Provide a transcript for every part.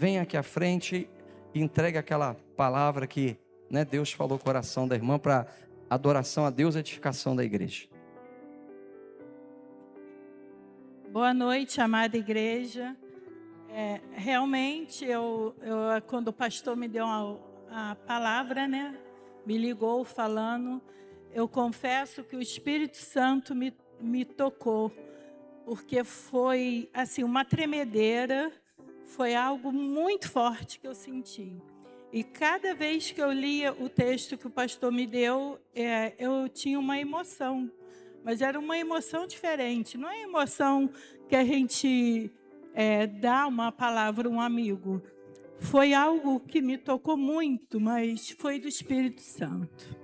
venha aqui à frente e entregue aquela palavra que, né, Deus falou no coração da irmã para adoração a Deus e edificação da igreja. Boa noite, amada igreja. Realmente, quando o pastor me deu a palavra, né, me ligou falando, eu confesso que o Espírito Santo me tocou, porque foi assim uma tremedeira, foi algo muito forte que eu senti. E cada vez que eu lia o texto que o pastor me deu, eu tinha uma emoção, mas era uma emoção diferente, não é a emoção que a gente dá uma palavra a um amigo. Foi algo que me tocou muito, mas foi do Espírito Santo.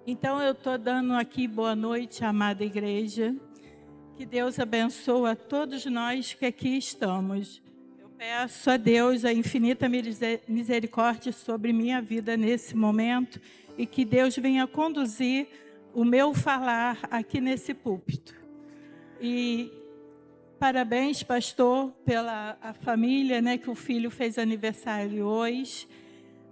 Então eu estou dando aqui boa noite, amada igreja. Que Deus abençoe a todos nós que aqui estamos. Eu peço a Deus a infinita misericórdia sobre minha vida nesse momento e que Deus venha conduzir o meu falar aqui nesse púlpito. E parabéns, pastor, pela a família, né, que o filho fez aniversário hoje,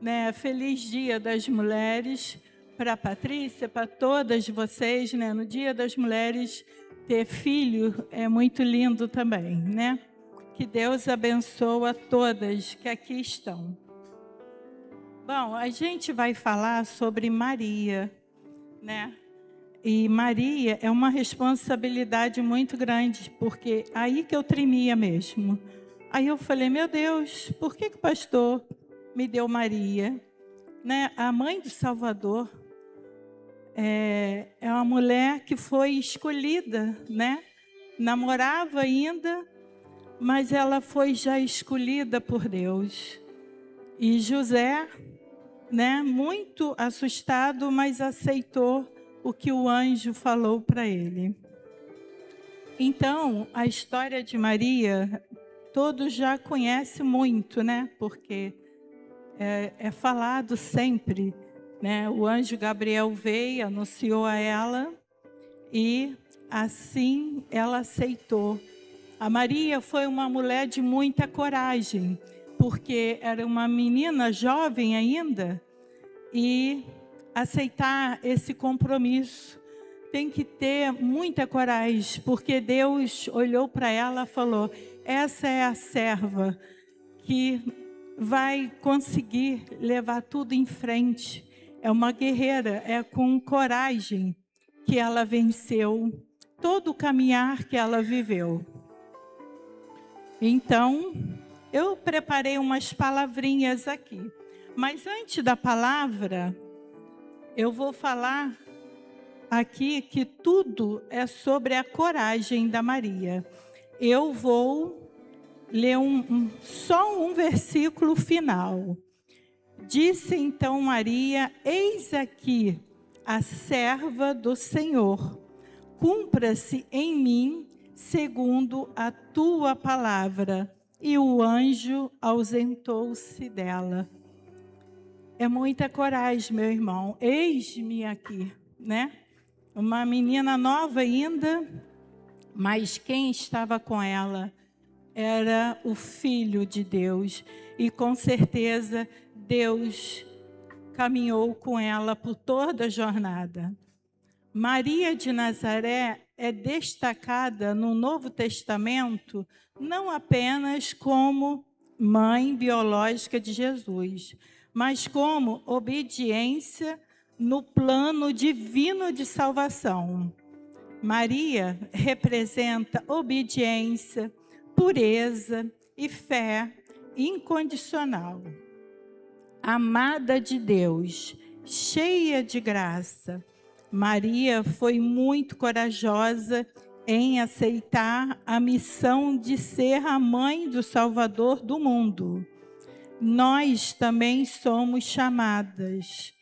né? Feliz Dia das Mulheres para a Patrícia, para todas vocês, né? No Dia das Mulheres, ter filho é muito lindo também, né? Que Deus abençoe a todas que aqui estão. Bom, a gente vai falar sobre Maria, né? E Maria é uma responsabilidade muito grande, porque aí que eu tremia mesmo. Aí eu falei, meu Deus, por que o pastor me deu Maria? Né? A mãe do Salvador é uma mulher que foi escolhida, né? Namorava ainda, mas ela foi já escolhida por Deus. E José, né, muito assustado, mas aceitou o que o anjo falou para ele. Então, a história de Maria, todos já conhecem muito, né? Porque é falado sempre, né? O anjo Gabriel veio, anunciou a ela e assim ela aceitou. A Maria foi uma mulher de muita coragem, porque era uma menina jovem ainda e aceitar esse compromisso tem que ter muita coragem, porque Deus olhou para ela e falou, essa é a serva que vai conseguir levar tudo em frente. É uma guerreira, é com coragem que ela venceu todo o caminhar que ela viveu. Então, eu preparei umas palavrinhas aqui. Mas antes da palavra, eu vou falar aqui que tudo é sobre a coragem da Maria. Eu vou ler só um versículo final. Disse então Maria, eis aqui a serva do Senhor. Cumpra-se em mim segundo a tua palavra. E o anjo ausentou-se dela. É muita coragem, meu irmão. Eis-me aqui, né? Uma menina nova ainda, mas quem estava com ela era o Filho de Deus. E com certeza Deus caminhou com ela por toda a jornada. Maria de Nazaré é destacada no Novo Testamento não apenas como mãe biológica de Jesus, mas como obediência no plano divino de salvação. Maria representa obediência, pureza e fé incondicional. Amada de Deus, cheia de graça, Maria foi muito corajosa em aceitar a missão de ser a mãe do Salvador do mundo. Nós também somos chamadas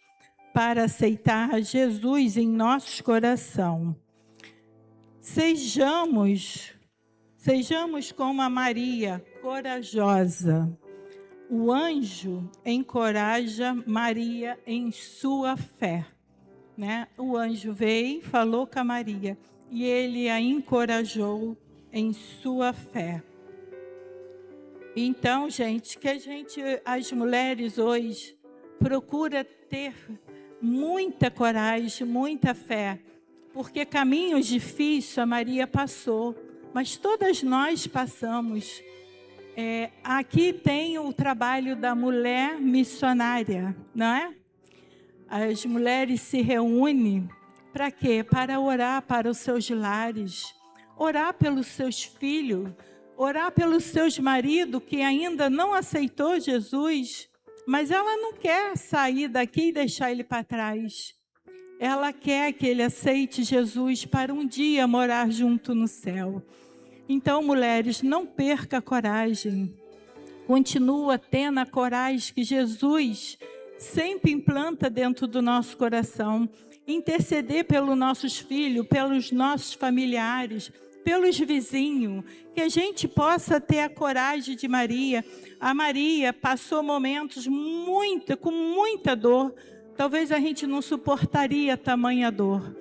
para aceitar Jesus em nosso coração. Sejamos como a Maria, corajosa. O anjo encoraja Maria em sua fé, né? O anjo veio, falou com a Maria e ele a encorajou em sua fé. Então, gente, as mulheres hoje, procura ter muita coragem, muita fé, porque caminhos difíceis a Maria passou, mas todas nós passamos. Aqui tem o trabalho da mulher missionária, não é? As mulheres se reúnem para quê? Para orar para os seus lares, orar pelos seus filhos, orar pelos seus maridos que ainda não aceitou Jesus, mas ela não quer sair daqui e deixar ele para trás. Ela quer que ele aceite Jesus para um dia morar junto no céu. Então, mulheres, não perca a coragem. Continua tendo a coragem que Jesus sempre implanta dentro do nosso coração. Interceder pelos nossos filhos, pelos nossos familiares, pelos vizinhos. Que a gente possa ter a coragem de Maria. A Maria passou momentos com muita dor. Talvez a gente não suportaria tamanha dor.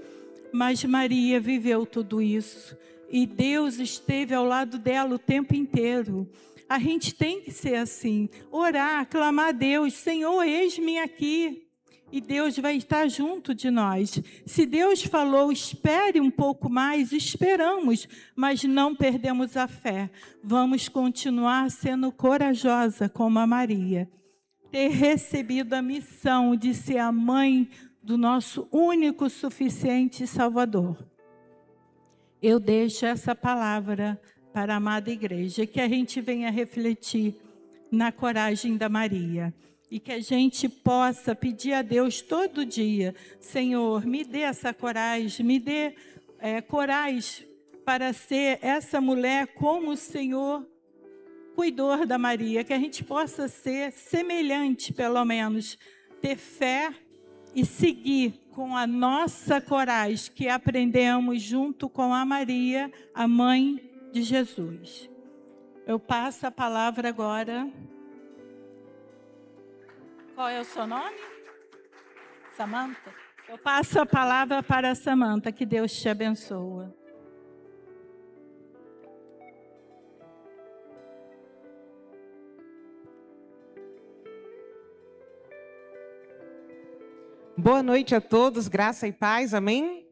Mas Maria viveu tudo isso. E Deus esteve ao lado dela o tempo inteiro. A gente tem que ser assim. Orar, clamar a Deus. Senhor, eis-me aqui. E Deus vai estar junto de nós. Se Deus falou, espere um pouco mais, esperamos. Mas não perdemos a fé. Vamos continuar sendo corajosa como a Maria. Ter recebido a missão de ser a mãe do nosso único, suficiente Salvador. Eu deixo essa palavra para a amada igreja, que a gente venha refletir na coragem da Maria. E que a gente possa pedir a Deus todo dia, Senhor, me dê essa coragem, me dê coragem para ser essa mulher como o Senhor cuidou da Maria, que a gente possa ser semelhante, pelo menos, ter fé e seguir com a nossa coragem que aprendemos junto com a Maria, a mãe de Jesus. Eu passo a palavra agora. Qual é o seu nome? Samanta? Eu passo a palavra para a Samanta, que Deus te abençoe. Boa noite a todos, graça e paz, amém?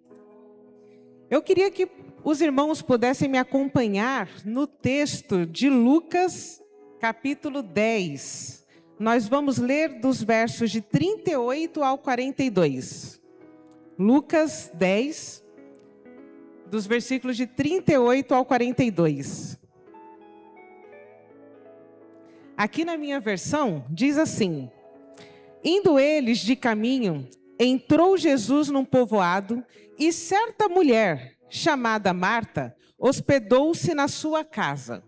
Eu queria que os irmãos pudessem me acompanhar no texto de Lucas, capítulo 10. Nós vamos ler dos versos de 38 ao 42. Lucas 10, dos versículos de 38 ao 42. Aqui na minha versão, diz assim: Indo eles de caminho, entrou Jesus num povoado e certa mulher, chamada Marta, hospedou-se na sua casa.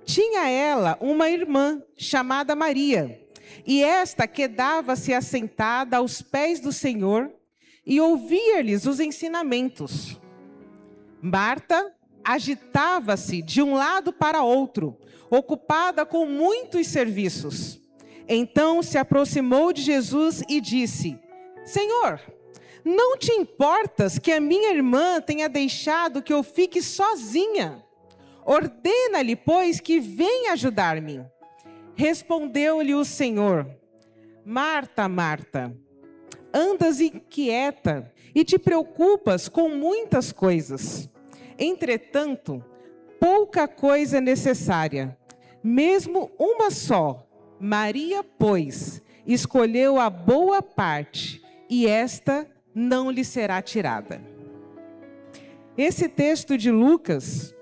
Tinha ela uma irmã chamada Maria, e esta quedava-se assentada aos pés do Senhor e ouvia-lhes os ensinamentos. Marta agitava-se de um lado para outro, ocupada com muitos serviços. Então se aproximou de Jesus e disse: Senhor, não te importas que a minha irmã tenha deixado que eu fique sozinha? Ordena-lhe, pois, que venha ajudar-me. Respondeu-lhe o Senhor: Marta, Marta, andas inquieta e te preocupas com muitas coisas. Entretanto, pouca coisa é necessária, mesmo uma só. Maria, pois, escolheu a boa parte, e esta não lhe será tirada. Esse texto de Lucas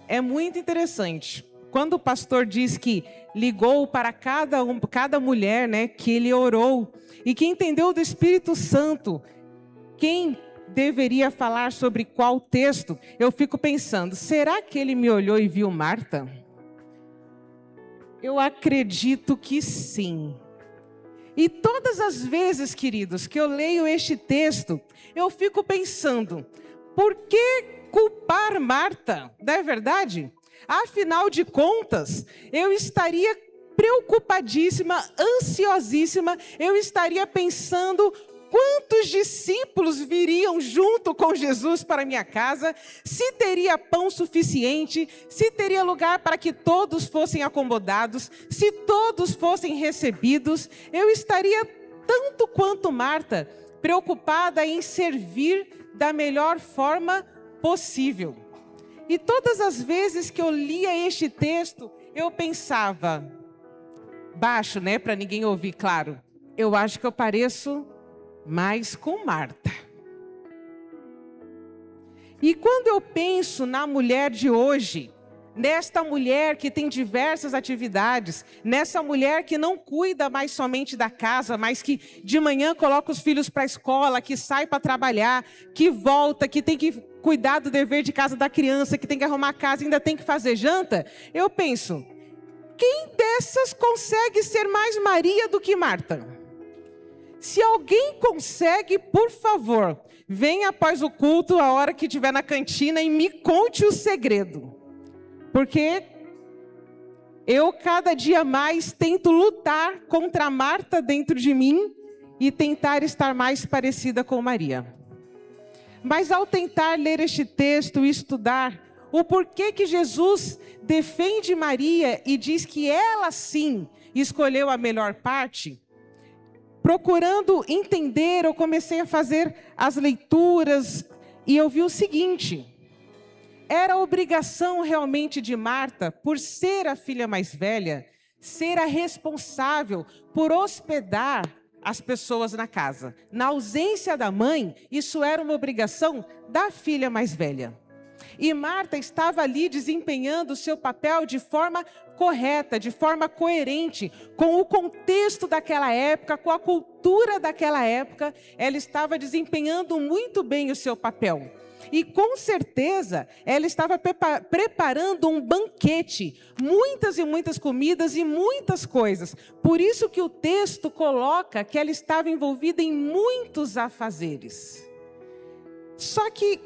é muito interessante. Quando o pastor diz que ligou para cada mulher, né, que ele orou, e que entendeu do Espírito Santo quem deveria falar sobre qual texto, eu fico pensando, será que ele me olhou e viu Marta? Eu acredito que sim. E todas as vezes, queridos, que eu leio este texto, eu fico pensando, por que culpar Marta? Não é verdade? Afinal de contas, eu estaria preocupadíssima, ansiosíssima, eu estaria pensando quantos discípulos viriam junto com Jesus para minha casa, se teria pão suficiente, se teria lugar para que todos fossem acomodados, se todos fossem recebidos. Eu estaria tanto quanto Marta, preocupada em servir da melhor forma possível. E todas as vezes que eu lia este texto, eu pensava, baixo, né, para ninguém ouvir, claro, eu acho que eu pareço mais com Marta. E quando eu penso na mulher de hoje, nesta mulher que tem diversas atividades, nessa mulher que não cuida mais somente da casa, mas que de manhã coloca os filhos para a escola, que sai para trabalhar, que volta, que tem que cuidar do dever de casa da criança, que tem que arrumar a casa, ainda tem que fazer janta, eu penso, quem dessas consegue ser mais Maria do que Marta? Se alguém consegue, por favor, venha após o culto, a hora que estiver na cantina, e me conte o segredo. Porque eu cada dia mais tento lutar contra a Marta dentro de mim e tentar estar mais parecida com Maria. Mas ao tentar ler este texto e estudar o porquê que Jesus defende Maria e diz que ela sim escolheu a melhor parte, procurando entender, eu comecei a fazer as leituras e eu vi o seguinte: era obrigação realmente de Marta, por ser a filha mais velha, ser a responsável por hospedar as pessoas na casa. Na ausência da mãe, isso era uma obrigação da filha mais velha. E Marta estava ali desempenhando o seu papel de forma correta, de forma coerente, com o contexto daquela época, com a cultura daquela época. Ela estava desempenhando muito bem o seu papel. E com certeza ela estava preparando um banquete, muitas e muitas comidas e muitas coisas. Por isso que o texto coloca que ela estava envolvida em muitos afazeres. Só que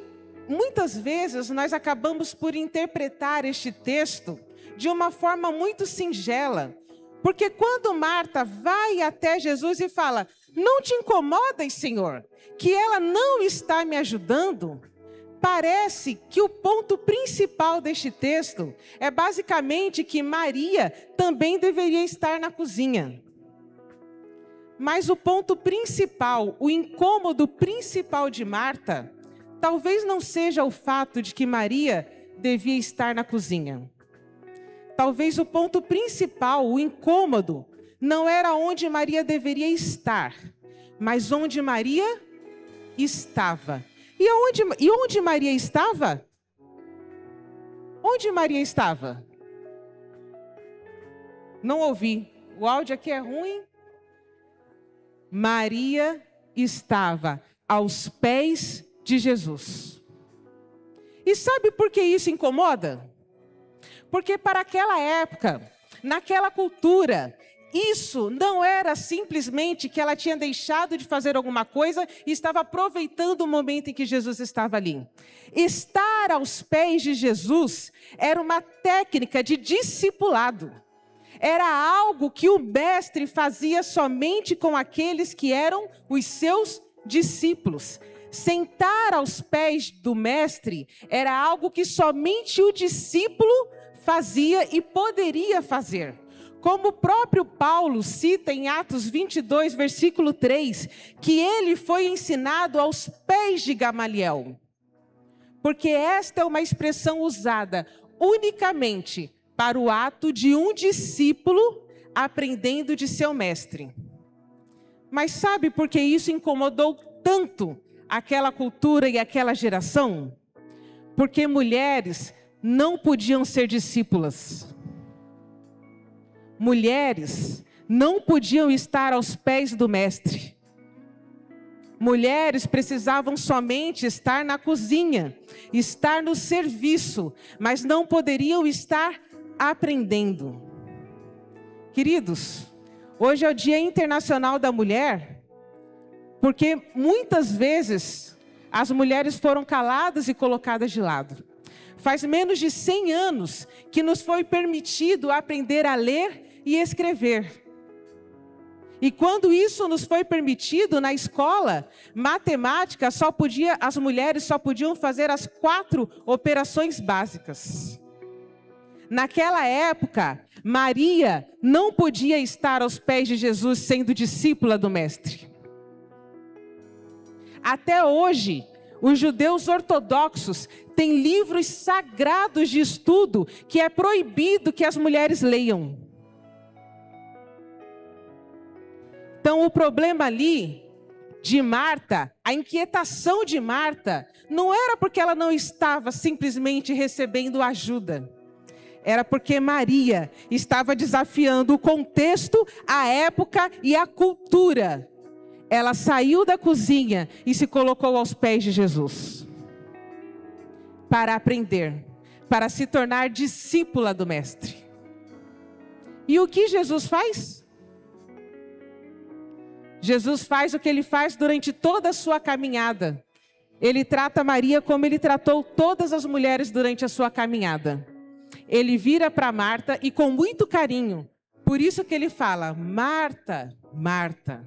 muitas vezes nós acabamos por interpretar este texto de uma forma muito singela. Porque quando Marta vai até Jesus e fala, não te incomodas, Senhor, que ela não está me ajudando? Parece que o ponto principal deste texto é basicamente que Maria também deveria estar na cozinha. Mas o ponto principal, o incômodo principal de Marta, talvez não seja o fato de que Maria devia estar na cozinha. Talvez o ponto principal, o incômodo, não era onde Maria deveria estar, mas onde Maria estava. E onde Maria estava? Onde Maria estava? Não ouvi. O áudio aqui é ruim. Maria estava aos pés de Jesus. E sabe por que isso incomoda? Porque para aquela época, naquela cultura, isso não era simplesmente que ela tinha deixado de fazer alguma coisa e estava aproveitando o momento em que Jesus estava ali. Estar aos pés de Jesus era uma técnica de discipulado. Era algo que o mestre fazia somente com aqueles que eram os seus discípulos. Sentar aos pés do mestre era algo que somente o discípulo fazia e poderia fazer. Como o próprio Paulo cita em Atos 22, versículo 3, que ele foi ensinado aos pés de Gamaliel. Porque esta é uma expressão usada unicamente para o ato de um discípulo aprendendo de seu mestre. Mas sabe por que isso incomodou tanto aquela cultura e aquela geração? Porque mulheres não podiam ser discípulas. Mulheres não podiam estar aos pés do mestre. Mulheres precisavam somente estar na cozinha, estar no serviço, mas não poderiam estar aprendendo. Queridos, hoje é o Dia Internacional da Mulher, porque muitas vezes as mulheres foram caladas e colocadas de lado. Faz menos de 100 anos que nos foi permitido aprender a ler e escrever. E quando isso nos foi permitido na escola, matemática as mulheres só podiam fazer as 4 operações básicas. Naquela época, Maria não podia estar aos pés de Jesus sendo discípula do Mestre. Até hoje, os judeus ortodoxos têm livros sagrados de estudo que é proibido que as mulheres leiam. Então, o problema ali de Marta, a inquietação de Marta, não era porque ela não estava simplesmente recebendo ajuda. Era porque Maria estava desafiando o contexto, a época e a cultura. Ela saiu da cozinha e se colocou aos pés de Jesus. Para aprender, para se tornar discípula do Mestre. E o que Jesus faz? Jesus faz o que ele faz durante toda a sua caminhada. Ele trata Maria como ele tratou todas as mulheres durante a sua caminhada. Ele vira para Marta e com muito carinho. Por isso que ele fala, Marta, Marta.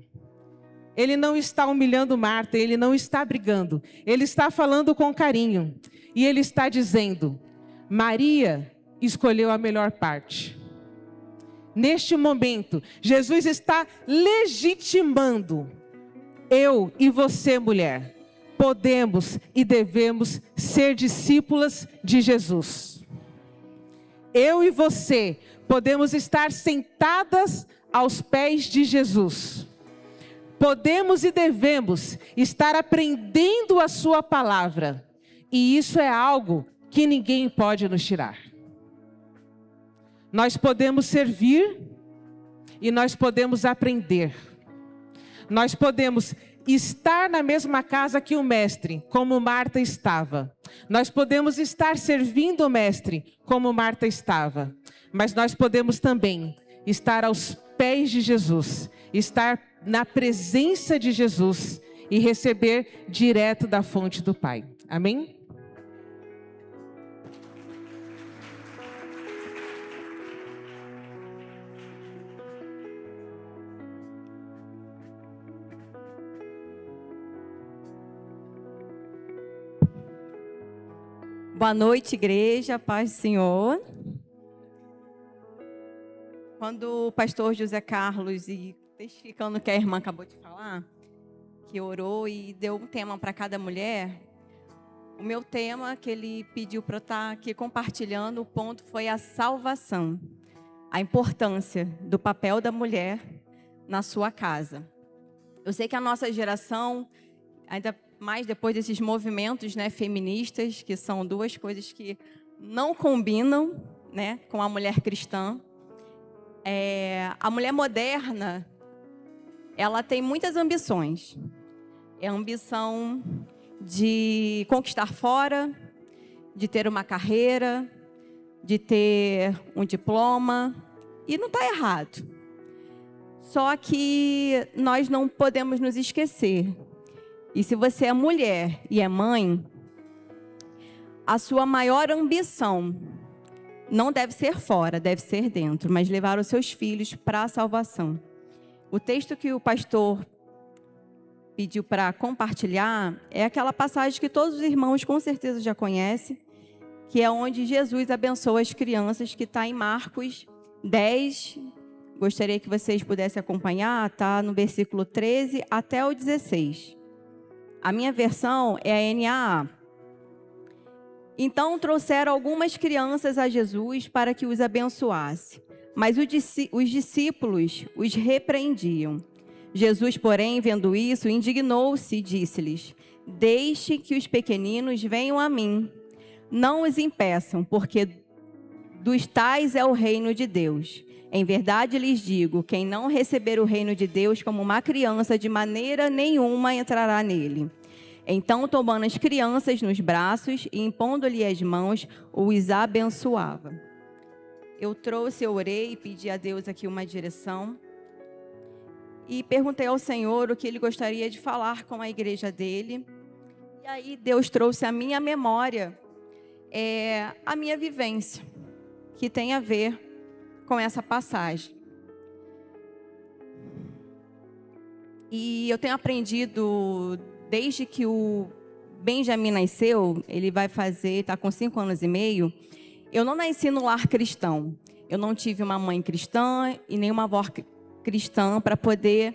Ele não está humilhando Marta, ele não está brigando. Ele está falando com carinho. E ele está dizendo, Maria escolheu a melhor parte. Neste momento, Jesus está legitimando. Eu e você, mulher, podemos e devemos ser discípulas de Jesus. Eu e você podemos estar sentadas aos pés de Jesus. Podemos e devemos estar aprendendo a sua palavra. E isso é algo que ninguém pode nos tirar. Nós podemos servir e nós podemos aprender. Nós podemos estar na mesma casa que o Mestre, como Marta estava. Nós podemos estar servindo o Mestre, como Marta estava. Mas nós podemos também estar aos pés de Jesus, estar na presença de Jesus e receber direto da fonte do Pai. Amém? Boa noite, igreja, paz do Senhor. Quando o pastor José Carlos, e testificando o que a irmã acabou de falar, que orou e deu um tema para cada mulher, o meu tema que ele pediu para eu estar aqui compartilhando, o ponto foi a salvação, a importância do papel da mulher na sua casa. Eu sei que a nossa geração, ainda mais depois desses movimentos, né, feministas, que são duas coisas que não combinam, né, com a mulher cristã. A mulher moderna, ela tem muitas ambições. É a ambição de conquistar fora, de ter uma carreira, de ter um diploma, e não está errado. Só que nós não podemos nos esquecer. E se você é mulher e é mãe, a sua maior ambição não deve ser fora, deve ser dentro, mas levar os seus filhos para a salvação. O texto que o pastor pediu para compartilhar é aquela passagem que todos os irmãos com certeza já conhecem, que é onde Jesus abençoa as crianças, que está em Marcos 10. Gostaria que vocês pudessem acompanhar, está no versículo 13 até o 16. A minha versão é a NAA. Então trouxeram algumas crianças a Jesus para que os abençoasse. Mas os discípulos os repreendiam. Jesus, porém, vendo isso, indignou-se e disse-lhes: Deixe que os pequeninos venham a mim. Não os impeçam, porque dos tais é o reino de Deus. Em verdade lhes digo, quem não receber o reino de Deus como uma criança, de maneira nenhuma entrará nele. Então, tomando as crianças nos braços e impondo-lhe as mãos, os abençoava. Eu orei e pedi a Deus aqui uma direção. E perguntei ao Senhor o que Ele gostaria de falar com a igreja dele. E aí Deus trouxe à minha memória a minha vivência, que tem a ver com essa passagem. E eu tenho aprendido, desde que o Benjamin nasceu, ele vai fazer, está com 5 anos e meio, eu não nasci no lar cristão. Eu não tive uma mãe cristã e nem uma avó cristã para poder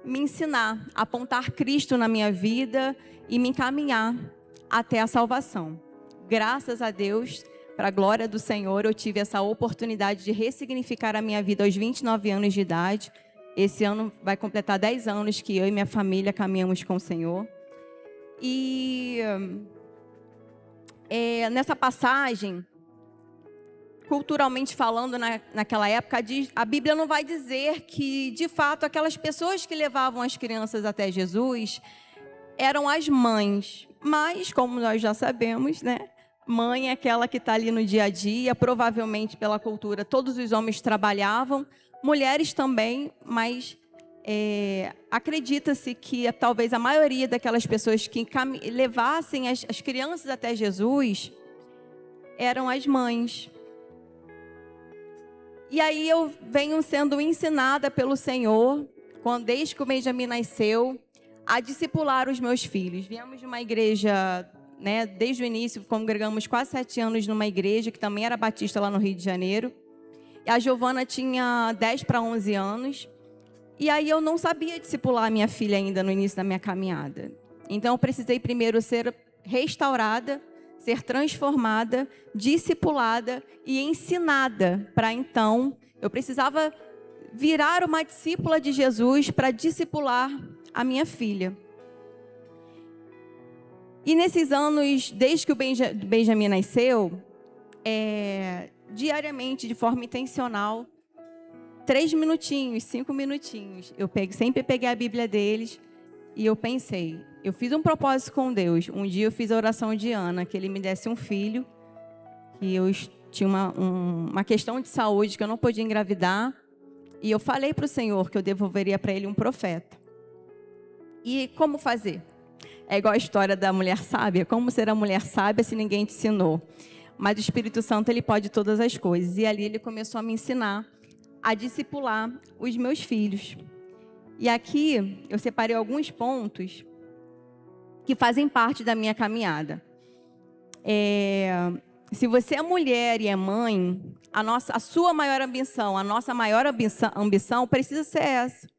me ensinar, apontar Cristo na minha vida e me encaminhar até a salvação. Graças a Deus, para a glória do Senhor, eu tive essa oportunidade de ressignificar a minha vida aos 29 anos de idade. Esse ano vai completar 10 anos que eu e minha família caminhamos com o Senhor. E nessa passagem, culturalmente falando, naquela época, a Bíblia não vai dizer que, de fato, aquelas pessoas que levavam as crianças até Jesus eram as mães. Mas, como nós já sabemos, né? Mãe é aquela que está ali no dia a dia, provavelmente pela cultura, todos os homens trabalhavam, mulheres também, mas acredita-se que talvez a maioria daquelas pessoas que levassem as crianças até Jesus eram as mães. E aí eu venho sendo ensinada pelo Senhor, desde que o Benjamin nasceu, a discipular os meus filhos. Viemos de uma igreja, né, desde o início, congregamos quase 7 anos numa igreja, que também era batista lá no Rio de Janeiro. E a Giovana tinha 10 para 11 anos. E aí eu não sabia discipular a minha filha ainda no início da minha caminhada. Então eu precisei primeiro ser restaurada, ser transformada, discipulada e ensinada. Para então, eu precisava virar uma discípula de Jesus para discipular a minha filha. E nesses anos, desde que o Benjamin nasceu, diariamente, de forma intencional, 3 minutinhos, 5 minutinhos, eu sempre peguei a Bíblia deles e eu pensei, eu fiz um propósito com Deus. Um dia eu fiz a oração de Ana, que Ele me desse um filho, que eu tinha uma questão de saúde, que eu não podia engravidar, e eu falei para o Senhor que eu devolveria para Ele um profeta. E como fazer? É igual a história da mulher sábia. Como ser a mulher sábia se ninguém te ensinou? Mas o Espírito Santo, Ele pode todas as coisas. E ali Ele começou a me ensinar a discipular os meus filhos. E aqui eu separei alguns pontos que fazem parte da minha caminhada. Se você é mulher e é mãe, a sua maior ambição, a nossa maior ambição precisa ser essa.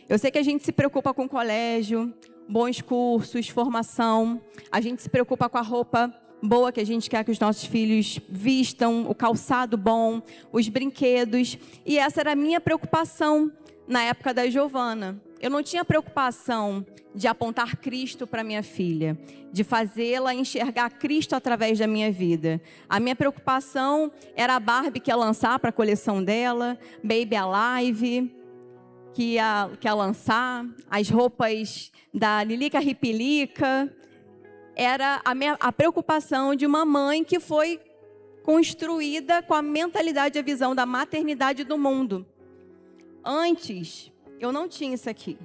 Eu sei que a gente se preocupa com colégio, bons cursos, formação. A gente se preocupa com a roupa boa que a gente quer que os nossos filhos vistam, o calçado bom, os brinquedos. E essa era a minha preocupação na época da Giovana. Eu não tinha preocupação de apontar Cristo para minha filha, de fazê-la enxergar Cristo através da minha vida. A minha preocupação era a Barbie que ia lançar para a coleção dela, Baby Alive, que ia lançar, as roupas da Lilica Ripilica. Era a preocupação de uma mãe que foi construída com a mentalidade e a visão da maternidade do mundo. Antes, eu não tinha isso aqui.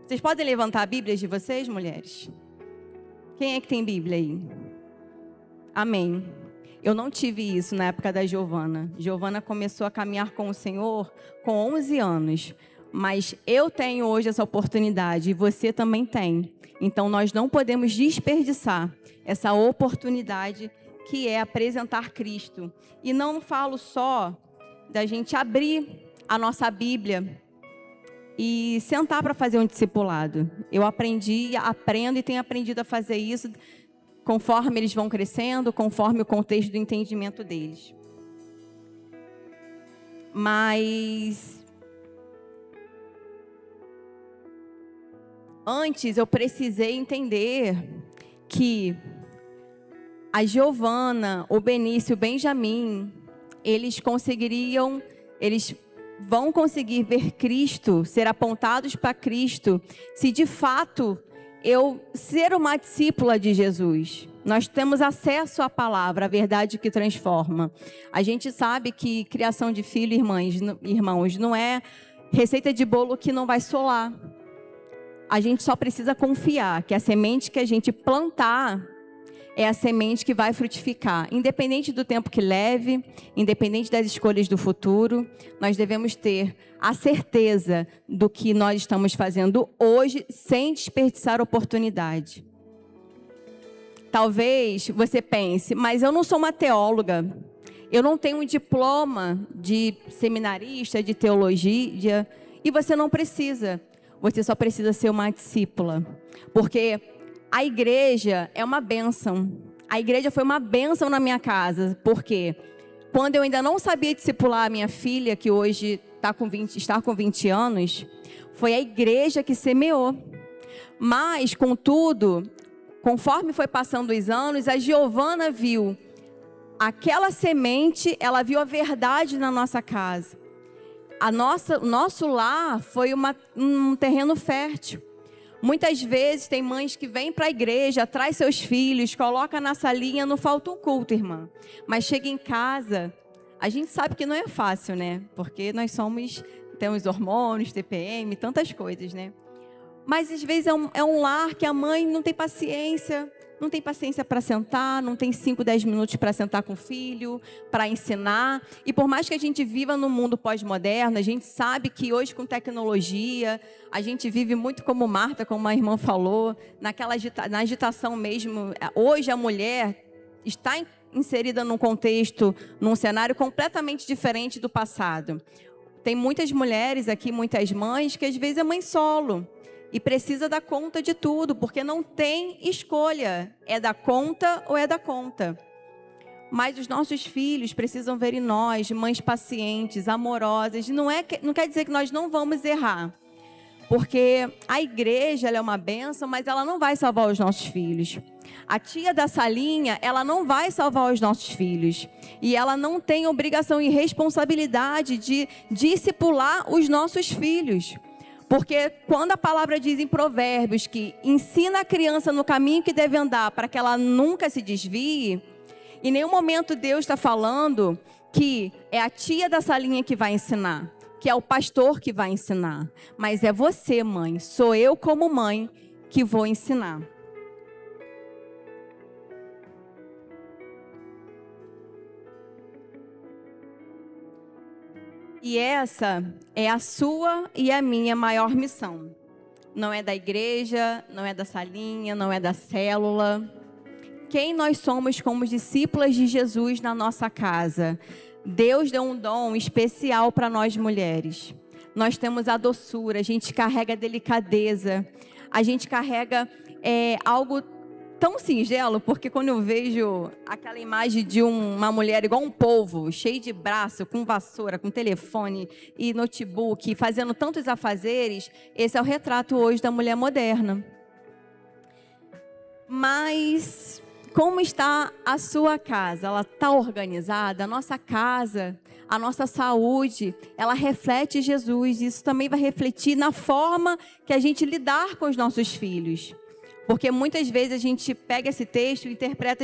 Vocês podem levantar a Bíblia de vocês, mulheres? Quem é que tem Bíblia aí? Amém. Eu não tive isso na época da Giovana. Giovana começou a caminhar com o Senhor com 11 anos. Mas eu tenho hoje essa oportunidade e você também tem. Então, nós não podemos desperdiçar essa oportunidade que é apresentar Cristo. E não falo só da gente abrir a nossa Bíblia e sentar para fazer um discipulado. Eu aprendo e tenho aprendido a fazer isso conforme eles vão crescendo, conforme o contexto do entendimento deles. Mas antes eu precisei entender que a Giovana, o Benício, o Benjamin, eles vão conseguir ver Cristo, ser apontados para Cristo, se de fato eu ser uma discípula de Jesus. Nós temos acesso à palavra, a verdade que transforma. A gente sabe que criação de filho, irmãos, não é receita de bolo que não vai solar. A gente só precisa confiar que a semente que a gente plantar, é a semente que vai frutificar. Independente do tempo que leve, independente das escolhas do futuro, nós devemos ter a certeza do que nós estamos fazendo hoje, sem desperdiçar oportunidade. Talvez você pense, mas eu não sou uma teóloga, eu não tenho um diploma de seminarista, de teologia, e você não precisa. Você só precisa ser uma discípula, porque a igreja é uma bênção. A igreja foi uma bênção na minha casa, porque quando eu ainda não sabia discipular a minha filha, que hoje está com 20 anos, foi a igreja que semeou. Mas, contudo, conforme foi passando os anos, a Giovana viu aquela semente, ela viu a verdade na nossa casa. O nosso lar foi um terreno fértil. Muitas vezes tem mães que vêm para a igreja, traz seus filhos, coloca na salinha, não falta um culto, irmã. Mas chega em casa, a gente sabe que não é fácil, né? Porque nós temos hormônios, TPM, tantas coisas, né? Mas às vezes é um lar que a mãe não tem paciência para sentar, não tem 5, 10 minutos para sentar com o filho, para ensinar. E por mais que a gente viva no mundo pós-moderno, a gente sabe que hoje com tecnologia, a gente vive muito como Marta, como a irmã falou, na agitação mesmo. Hoje a mulher está inserida num contexto, num cenário completamente diferente do passado. Tem muitas mulheres aqui, muitas mães, que às vezes é mãe solo. E precisa dar conta de tudo, porque não tem escolha. É dar conta ou é dar conta. Mas os nossos filhos precisam ver em nós mães pacientes, amorosas. Não quer dizer que nós não vamos errar. Porque a igreja ela é uma bênção, mas ela não vai salvar os nossos filhos. A tia da salinha, ela não vai salvar os nossos filhos. E ela não tem obrigação e responsabilidade de discipular os nossos filhos. Porque quando a palavra diz em Provérbios que ensina a criança no caminho que deve andar para que ela nunca se desvie, em nenhum momento Deus está falando que é a tia da salinha que vai ensinar, que é o pastor que vai ensinar. Mas é você, mãe, sou eu como mãe que vou ensinar. E essa é a sua e a minha maior missão. Não é da igreja, não é da salinha, não é da célula. Quem nós somos como discípulas de Jesus na nossa casa? Deus deu um dom especial para nós mulheres. Nós temos a doçura, a gente carrega a delicadeza, a gente carrega algo tão singelo, porque quando eu vejo aquela imagem de uma mulher igual um polvo, cheio de braço, com vassoura, com telefone e notebook, fazendo tantos afazeres, esse é o retrato hoje da mulher moderna. Mas como está a sua casa? Ela está organizada? A nossa casa, a nossa saúde, ela reflete Jesus. Isso também vai refletir na forma que a gente lidar com os nossos filhos. Porque muitas vezes a gente pega esse texto e interpreta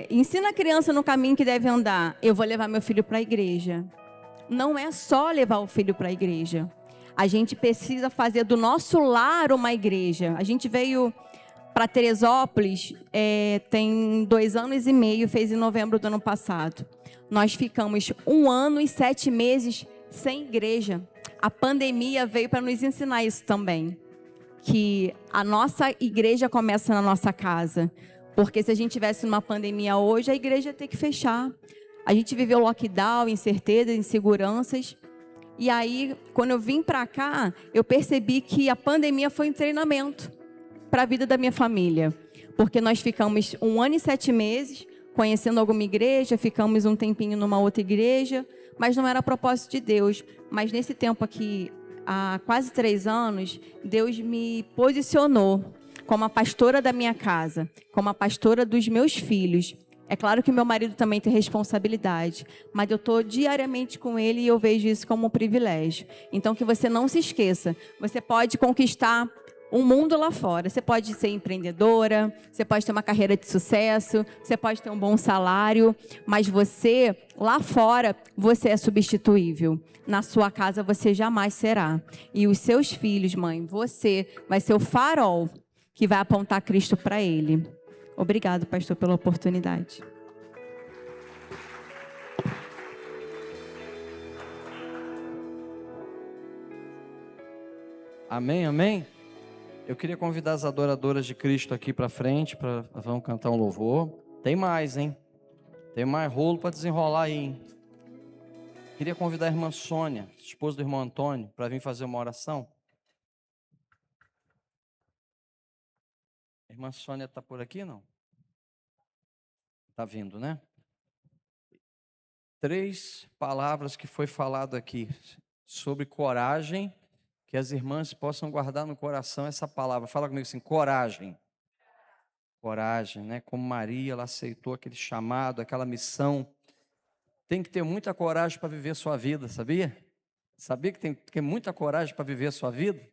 ensina a criança no caminho que deve andar. Eu vou levar meu filho para a igreja. Não é só levar o filho para a igreja. A gente precisa fazer do nosso lar uma igreja. A gente veio para Teresópolis tem 2 anos e meio, fez em novembro do ano passado. Nós ficamos 1 ano e 7 meses sem igreja. A pandemia veio para nos ensinar isso também. Que a nossa igreja começa na nossa casa. Porque se a gente tivesse numa pandemia hoje, a igreja ia ter que fechar. A gente viveu lockdown, incertezas, inseguranças. E aí, quando eu vim para cá, eu percebi que a pandemia foi um treinamento para a vida da minha família. Porque nós ficamos 1 ano e 7 meses conhecendo alguma igreja, ficamos um tempinho numa outra igreja, mas não era propósito de Deus. Mas nesse tempo aqui, há quase 3 anos, Deus me posicionou como a pastora da minha casa, como a pastora dos meus filhos. É claro que meu marido também tem responsabilidade, mas eu estou diariamente com ele e eu vejo isso como um privilégio. Então, que você não se esqueça, você pode conquistar um mundo lá fora. Você pode ser empreendedora, você pode ter uma carreira de sucesso, você pode ter um bom salário, mas você, lá fora, você é substituível. Na sua casa, você jamais será. E os seus filhos, mãe, você vai ser o farol que vai apontar Cristo para ele. Obrigado, pastor, pela oportunidade. Amém, amém? Eu queria convidar as adoradoras de Cristo aqui para frente, vamos cantar um louvor. Tem mais, hein? Tem mais rolo para desenrolar aí, hein? Queria convidar a irmã Sônia, esposa do irmão Antônio, para vir fazer uma oração. A irmã Sônia está por aqui, não? Está vindo, né? 3 palavras que foi falado aqui sobre coragem, que as irmãs possam guardar no coração essa palavra. Fala comigo assim, coragem. Coragem, né? Como Maria, ela aceitou aquele chamado, aquela missão. Tem que ter muita coragem para viver a sua vida, sabia? Sabia que tem que ter muita coragem para viver a sua vida?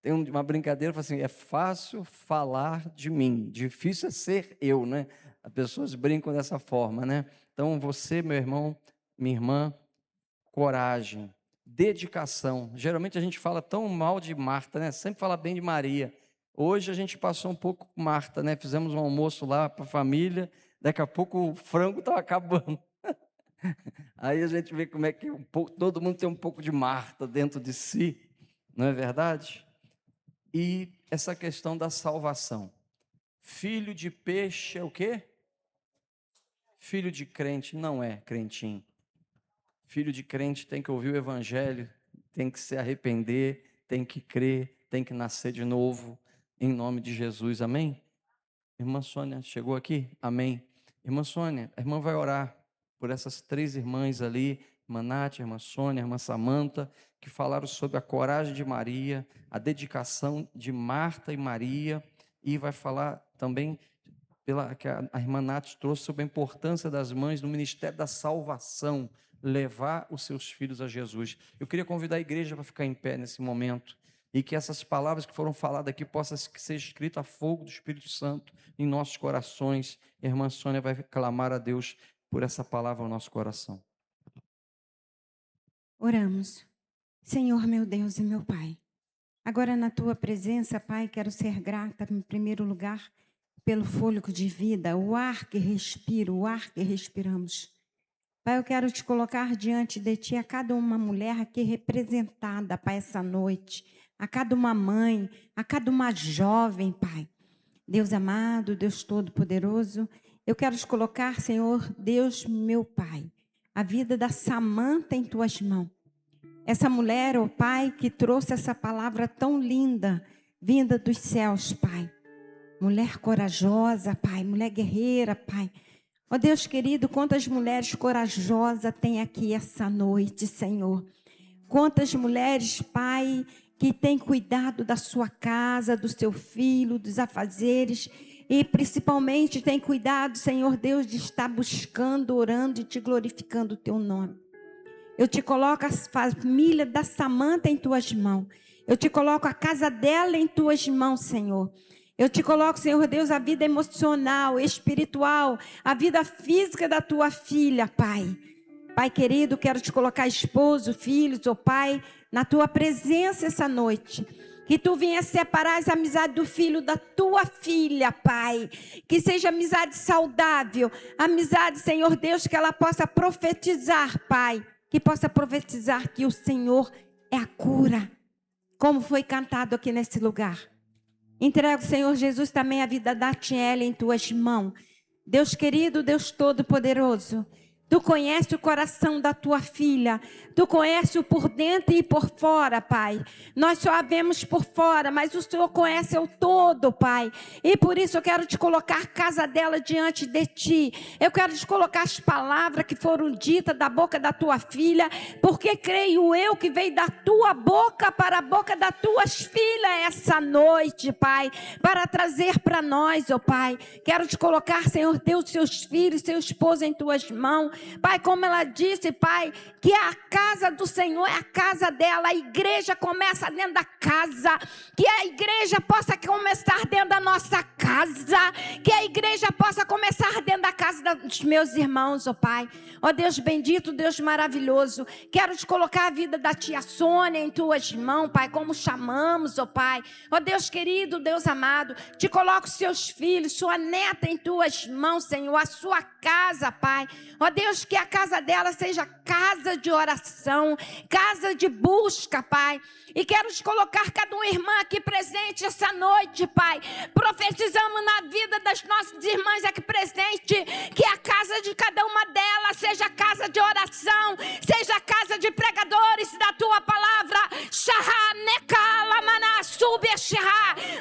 Tem uma brincadeira, assim, é fácil falar de mim, difícil é ser eu, né? As pessoas brincam dessa forma, né? Então, você, meu irmão, minha irmã, coragem, dedicação. Geralmente a gente fala tão mal de Marta, né? Sempre fala bem de Maria. Hoje a gente passou um pouco com Marta, né? Fizemos um almoço lá para a família, daqui a pouco o frango estava acabando. Aí a gente vê como é que todo mundo tem um pouco de Marta dentro de si, não é verdade? E essa questão da salvação. Filho de peixe é o quê? Filho de crente não é crentinho. Filho de crente tem que ouvir o evangelho, tem que se arrepender, tem que crer, tem que nascer de novo, em nome de Jesus, amém? Irmã Sônia, chegou aqui? Amém. Irmã Sônia, a irmã vai orar por essas 3 irmãs ali, irmã Nath, irmã Sônia, irmã Samanta, que falaram sobre a coragem de Maria, a dedicação de Marta e Maria, e vai falar também, que a irmã Nath trouxe sobre a importância das mães no ministério da salvação, levar os seus filhos a Jesus. Eu queria convidar a igreja para ficar em pé nesse momento, e que essas palavras que foram faladas aqui possam ser escritas a fogo do Espírito Santo em nossos corações. A irmã Sônia vai clamar a Deus por essa palavra ao nosso coração. Oramos. Senhor, meu Deus e meu Pai, agora na Tua presença, Pai, quero ser grata em primeiro lugar pelo fôlego de vida, o ar que respiro, o ar que respiramos. Pai, eu quero te colocar diante de Ti a cada uma mulher aqui representada, Pai, essa noite, a cada uma mãe, a cada uma jovem, Pai. Deus amado, Deus todo-poderoso, eu quero te colocar, Senhor, Deus, meu Pai, a vida da Samanta em Tuas mãos. Essa mulher, ó Pai, que trouxe essa palavra tão linda, vinda dos céus, Pai. Mulher corajosa, Pai, mulher guerreira, Pai. Ó Deus querido, quantas mulheres corajosas tem aqui essa noite, Senhor. Quantas mulheres, Pai, que têm cuidado da sua casa, do seu filho, dos afazeres, e principalmente tem cuidado, Senhor Deus, de estar buscando, orando e te glorificando o teu nome. Eu te coloco a família da Samanta em tuas mãos. Eu te coloco a casa dela em tuas mãos, Senhor. Eu te coloco, Senhor Deus, a vida emocional, espiritual, a vida física da tua filha, Pai. Pai querido, quero te colocar esposo, filhos, Pai, na tua presença essa noite. Que tu venha separar as amizades do filho da tua filha, Pai. Que seja amizade saudável. Amizade, Senhor Deus, que ela possa profetizar, Pai. Que possa profetizar que o Senhor é a cura. Como foi cantado aqui nesse lugar. Entrego, Senhor Jesus, também a vida da Tiele em tuas mãos. Deus querido, Deus todo-poderoso. Tu conhece o coração da tua filha. Tu conhece o por dentro e por fora, Pai. Nós só a vemos por fora, mas o Senhor conhece o todo, Pai. E por isso eu quero te colocar a casa dela diante de ti. Eu quero te colocar as palavras que foram ditas da boca da tua filha, porque creio eu que veio da tua boca para a boca das tuas filhas essa noite, Pai, para trazer para nós, ó Pai. Quero te colocar, Senhor Deus, seus filhos, seu esposo em tuas mãos. Pai, como ela disse, Pai, que a casa do Senhor é a casa dela, a igreja começa dentro da casa, que a igreja possa começar dentro da nossa casa, que a igreja possa começar dentro da casa dos meus irmãos, ó Pai. Ó Deus bendito, Deus maravilhoso, quero te colocar a vida da tia Sônia em tuas mãos, Pai, como chamamos, ó Pai. Ó Deus querido, Deus amado, te coloco seus filhos, sua neta em tuas mãos, Senhor, a sua casa, Pai. Ó Deus, que a casa dela seja casa de oração, casa de busca, Pai. E quero te colocar cada uma irmã aqui presente essa noite, Pai. Profetizamos na vida das nossas irmãs aqui presente, que a casa de cada uma delas seja casa de oração, seja casa de pregadores da tua palavra.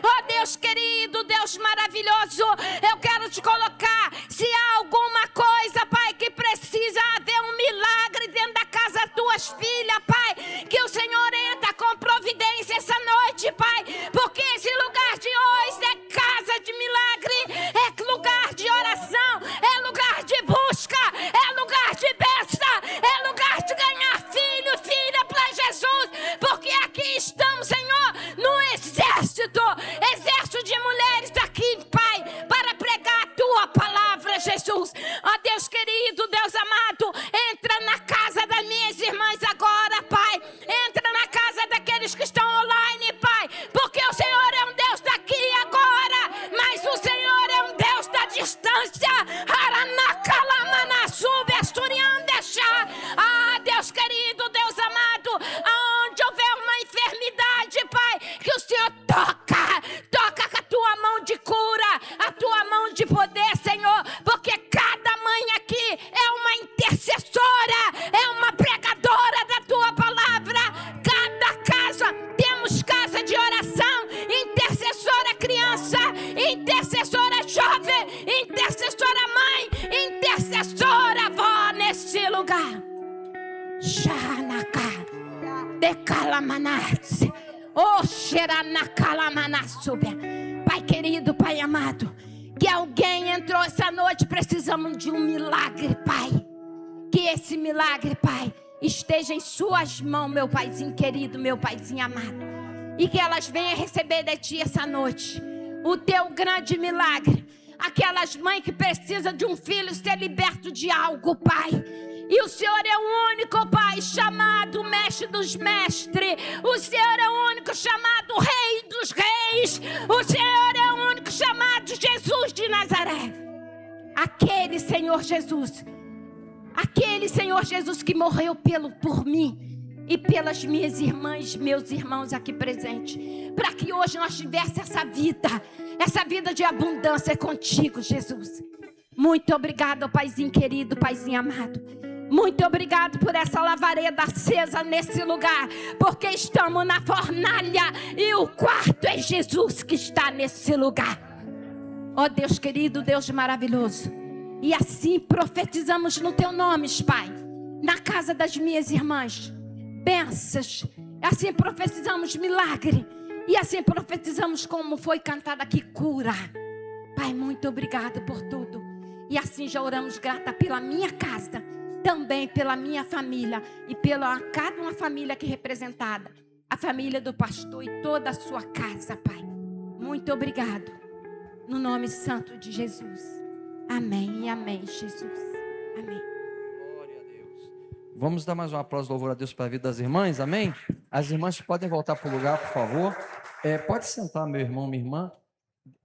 Ó Deus querido, Deus maravilhoso, eu quero te colocar, se há alguma coisa, Pai, que precisa haver um milagre dentro da casa das tuas filhas, Pai, que o Senhor entra com providência essa noite, Pai, porque esse lugar de hoje é casa de milagre, é lugar de oração, é lugar de busca, é lugar de bênção, é lugar de ganhar filho, filha para Jesus, porque aqui estamos, Senhor, no exército de mulheres aqui, Pai, para pregar a tua palavra, Jesus. Ó Deus querido, Deus amado, entra na casa das minhas irmãs agora, Pai, entra na casa daqueles que estão online, Pai, porque o Senhor é um Deus daqui e agora, mas o Senhor é um Deus da distância. Ah, Deus querido, Deus amado, aonde houver uma enfermidade, Pai, que o Senhor toca com a tua mão de cura, a tua mão de poder, Senhor, porque cada mãe aqui é uma intercessora, é uma pregadora da tua palavra. Cada casa, temos casa de oração, intercessora criança, intercessora jovem, intercessora mãe, intercessora avó nesse lugar. Shanaka, decalamanatse. Oh, xeranacalamanasúbia. Pai querido, Pai amado, que alguém entrou essa noite, precisamos de um milagre, Pai. Que esse milagre, Pai, esteja em suas mãos, meu Paizinho querido, meu Paizinho amado. E que elas venham receber de Ti essa noite o Teu grande milagre. Aquelas mães que precisam de um filho ser liberto de algo, Pai. E o Senhor é o único, Pai, chamado Mestre dos Mestres. O Senhor é o único chamado Rei dos Reis. O Senhor é o único chamado Jesus de Nazaré. Aquele Senhor Jesus que morreu por mim e pelas minhas irmãs, meus irmãos aqui presentes, para que hoje nós tivéssemos essa vida de abundância contigo, Jesus. Muito obrigado, Paizinho querido, Paizinho amado. Muito obrigado por essa lavareda acesa nesse lugar, porque estamos na fornalha e o quarto é Jesus que está nesse lugar. Ó Deus querido, Deus maravilhoso, e assim profetizamos no Teu nome, Pai, na casa das minhas irmãs, bênçãos, assim profetizamos milagre, e assim profetizamos como foi cantado aqui, cura. Pai, muito obrigado por tudo, e assim já oramos grata pela minha casa, também pela minha família e pela cada uma família aqui representada, a família do pastor e toda a sua casa, Pai. Muito obrigado, no nome santo de Jesus. Amém e amém, Jesus. Amém. Glória a Deus. Vamos dar mais um aplauso de louvor a Deus para a vida das irmãs, amém? As irmãs podem voltar para o lugar, por favor. Pode sentar, meu irmão, minha irmã.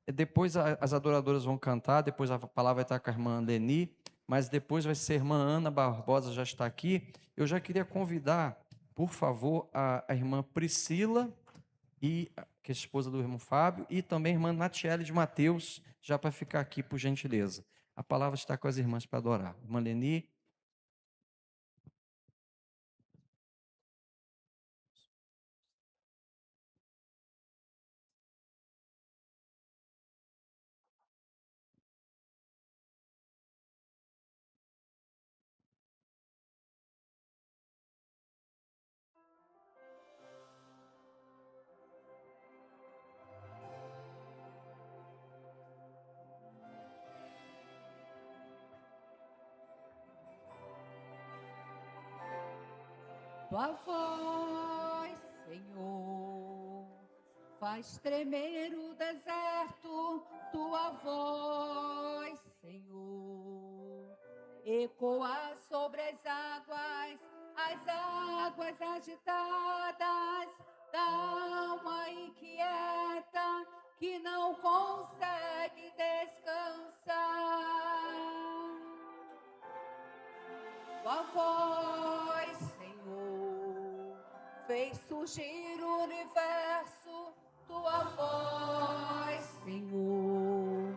Depois as adoradoras vão cantar, depois a palavra vai estar com a irmã Leni, mas depois vai ser a irmã Ana Barbosa, já está aqui. Eu já queria convidar, por favor, a irmã Priscila, que é esposa do irmão Fábio, e também a irmã Natiele de Mateus, já para ficar aqui, por gentileza. A palavra está com as irmãs para adorar. Irmã Leni. Tua voz, Senhor, faz tremer o deserto. Tua voz, Senhor, ecoa sobre as águas agitadas da alma inquieta que não consegue descansar. Tua voz, Senhor, fez surgir o universo. Tua voz, Senhor,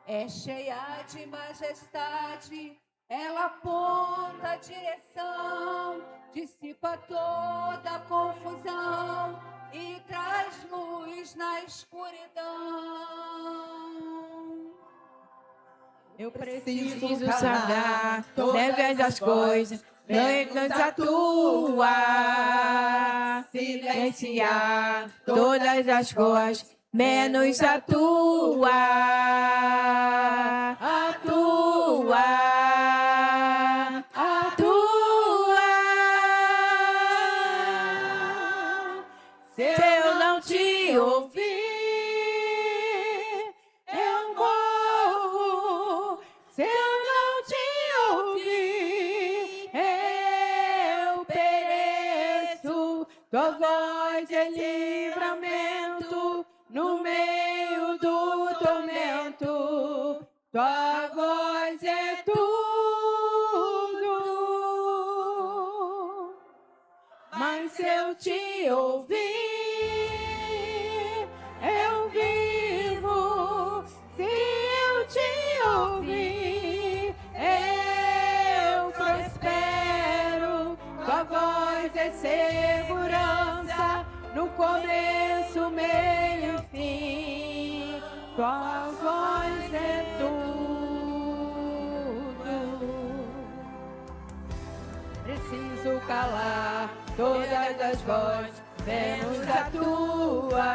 é cheia de majestade. Ela aponta a direção, dissipa toda a confusão e traz luz na escuridão. Eu preciso saber através das coisas, menos atua, silenciar todas as coisas, menos atua, Se eu não te ouvir, eu morro. Se eu não te ouvir, eu pereço. Tua voz é livramento no meio do tormento. Tua voz é tudo. Mas se eu te ouvir, eu vivo. Se eu te ouvir, eu prospero. Tua voz é segurança no começo, meio e fim. Tua voz é tudo. Preciso calar todas as vozes, menos a tua.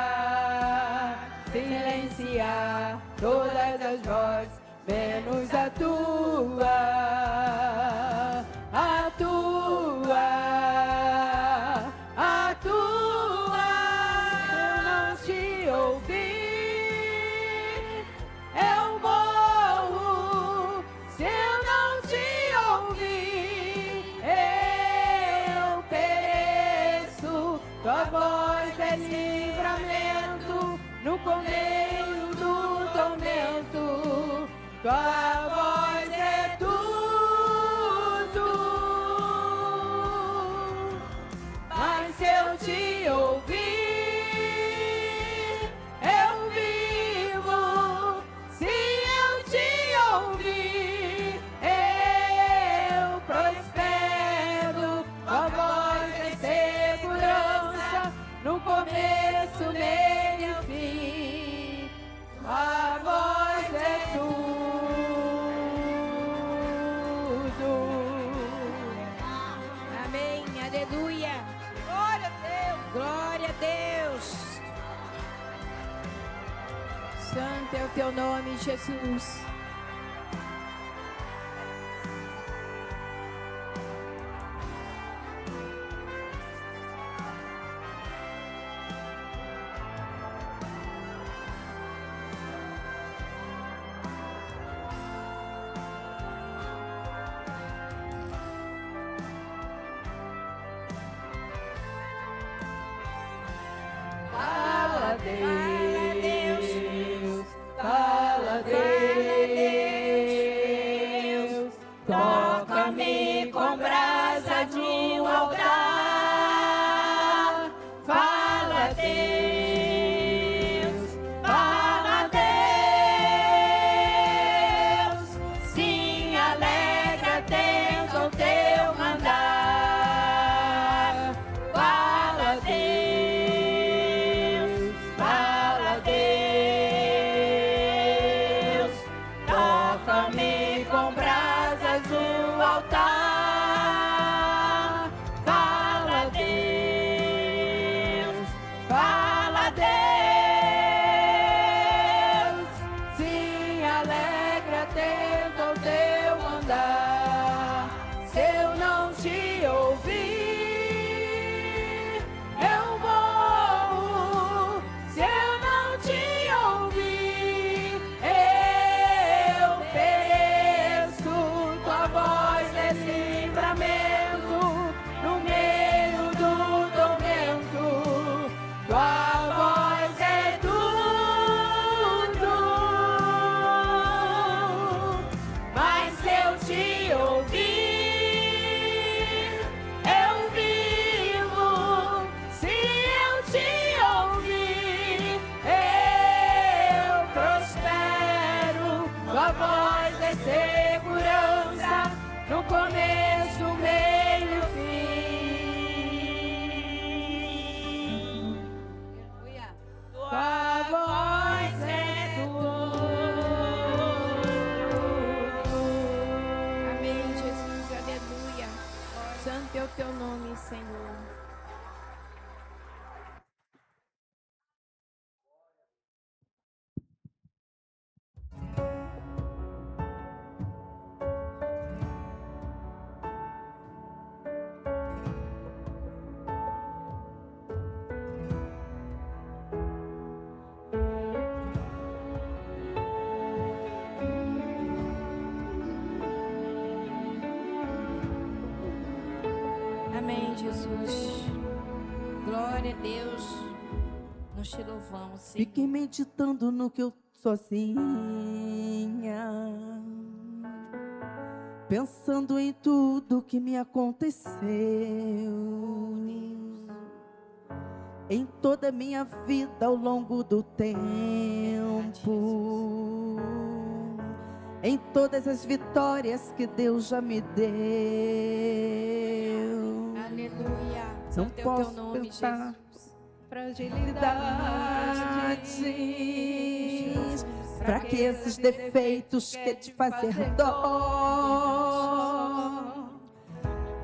Silenciar todas as vozes, menos a tua. A tua. A tua. Se eu não te ouvir, eu morro. Se eu não te ouvir, eu pereço. Tua voz é livramento no começo do tormento. Tua voz é tudo. Mas se eu te ouvir, eu vivo. Se eu te ouvir, eu prospero. Tua voz é segurança no começo, meio e fim. Tua voz é tudo. Amém, aleluia. Glória a Deus. Glória a Deus. Santo é o teu nome, Jesus. Fala, Deus. Fala, Deus. Toca-me com brasa de um altar. Fala, Deus. Fala, Deus. Sim, alegra, atento ao teu mandar. Fala, Deus. Fala, teu nome, Senhor. Amém, Jesus. Glória a Deus. Nós te louvamos, Senhor. Fiquei meditando no que eu sozinha, pensando em tudo que me aconteceu, em toda a minha vida ao longo do tempo, em todas as vitórias que Deus já me deu. Aleluia. Não Santo é o teu posso nome, pensar Jesus. fragilidades, fraquezas, defeitos que te fazer dó.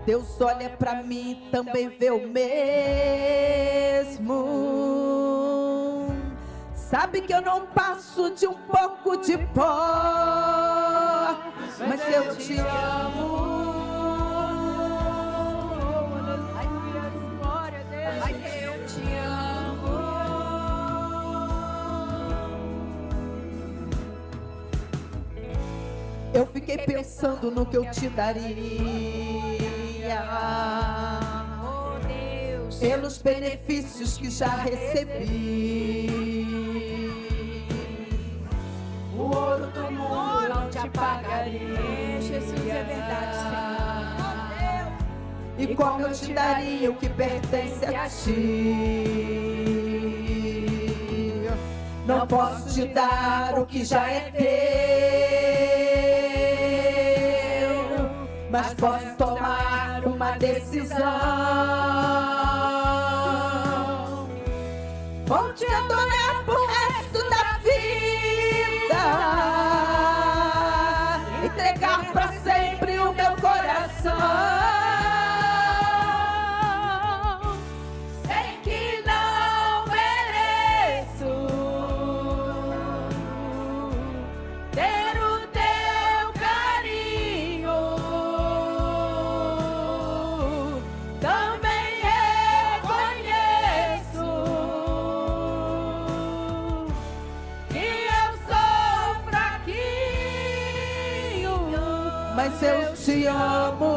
Deus olha pra mim, também vê o mesmo. Sabe que eu não passo de um pouco de pó, mas eu te amo. Mas eu te amo. Eu fiquei pensando no que eu te daria, Oh, Deus. pelos benefícios que já recebi. O ouro do mundo não te apagaria. Jesus, é verdade, Senhor. E como eu te daria o que pertence a ti? Não posso te dar o que já é teu, mas posso tomar uma decisão. Vou te adorar pro resto da vida, entregar pra sempre o meu coração. Mas eu te amo.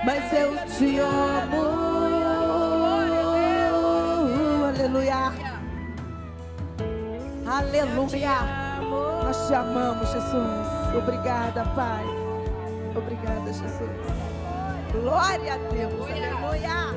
Mas eu te amo. Aleluia. Aleluia. Nós te amamos, Jesus. Obrigada, Pai. Obrigada, Jesus. Glória a Deus. Aleluia.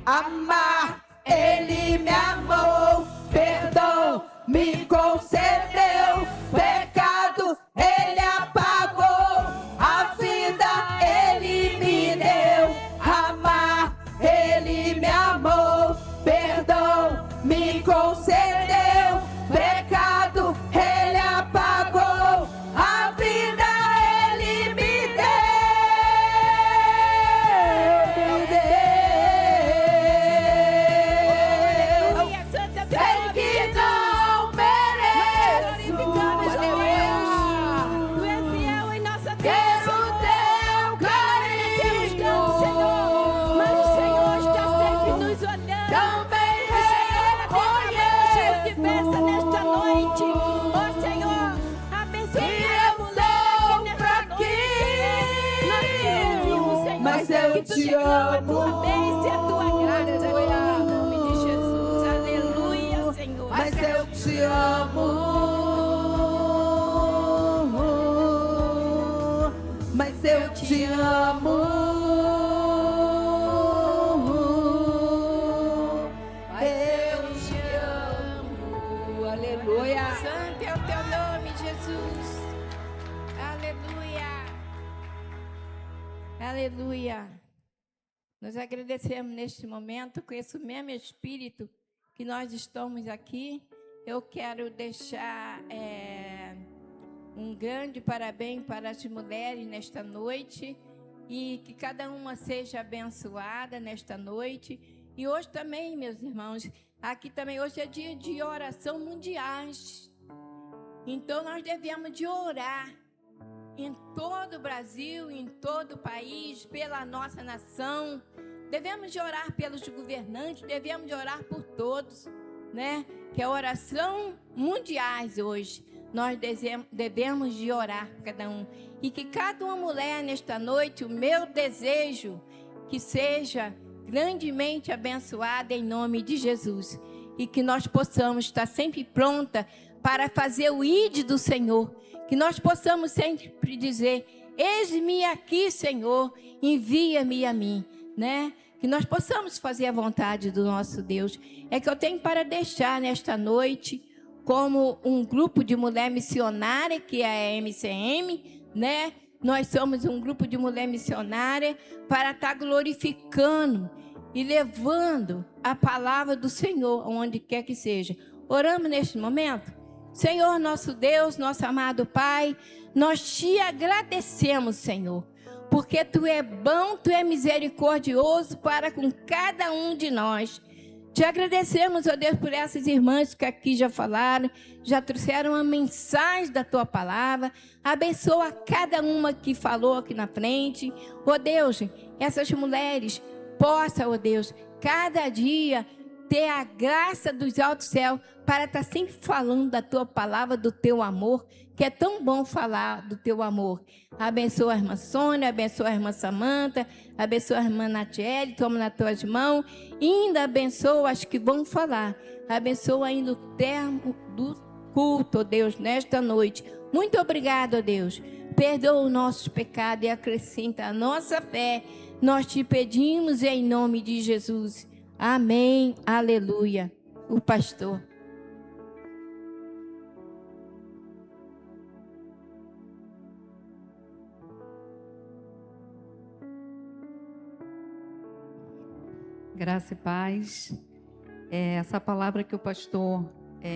Amar. Ele me amou, perdão me concedeu, pecado Ele apagou, a vida Ele me deu. Amar, Ele me amou, perdão me concedeu, pecado Ele apagou, a vida Ele me deu. Mas eu te amo. Mas eu te amo. Mas eu te amo. Eu te amo. Aleluia. Santo é o teu nome, Jesus. Aleluia. Aleluia. Nós agradecemos neste momento, com esse mesmo espírito que nós estamos aqui. Eu quero deixar Um grande parabéns para as mulheres nesta noite e que cada uma seja abençoada nesta noite. E hoje também, meus irmãos, aqui também hoje é dia de oração mundiais. Então nós devemos de orar em todo o Brasil, em todo o país, pela nossa nação. Devemos de orar pelos governantes, devemos de orar por todos, né? Que é oração mundiais hoje. Nós devemos de orar por cada um. E que cada uma mulher nesta noite, o meu desejo, que seja grandemente abençoada em nome de Jesus. E que nós possamos estar sempre pronta para fazer o ide do Senhor. Que nós possamos sempre dizer, eis-me aqui, Senhor, envia-me a mim, né? Que nós possamos fazer a vontade do nosso Deus. É que eu tenho para deixar nesta noite, como um grupo de mulher missionária, que é a MCM, né? Nós somos um grupo de mulher missionária para estar glorificando e levando a palavra do Senhor, onde quer que seja. Oramos neste momento? Senhor, nosso Deus, nosso amado Pai, nós te agradecemos, Senhor, porque Tu é bom, Tu é misericordioso para com cada um de nós. Te agradecemos, ó Deus, por essas irmãs que aqui já falaram, já trouxeram a mensagem da Tua palavra. Abençoa cada uma que falou aqui na frente. Ó Deus, essas mulheres possam, ó Deus, cada dia ter a graça dos altos céus para estar sempre falando da Tua palavra, do Teu amor, que é tão bom falar do Teu amor. Abençoa a irmã Sônia, abençoa a irmã Samanta, abençoa a irmã Natiele, toma nas Tuas mãos, e ainda abençoa as que vão falar. Abençoa ainda o termo do culto, ó Deus, nesta noite. Muito obrigado, ó Deus. Perdoa os nossos pecados e acrescenta a nossa fé. Nós te pedimos em nome de Jesus. Amém, aleluia. O pastor. Graça e paz. Essa palavra que o pastor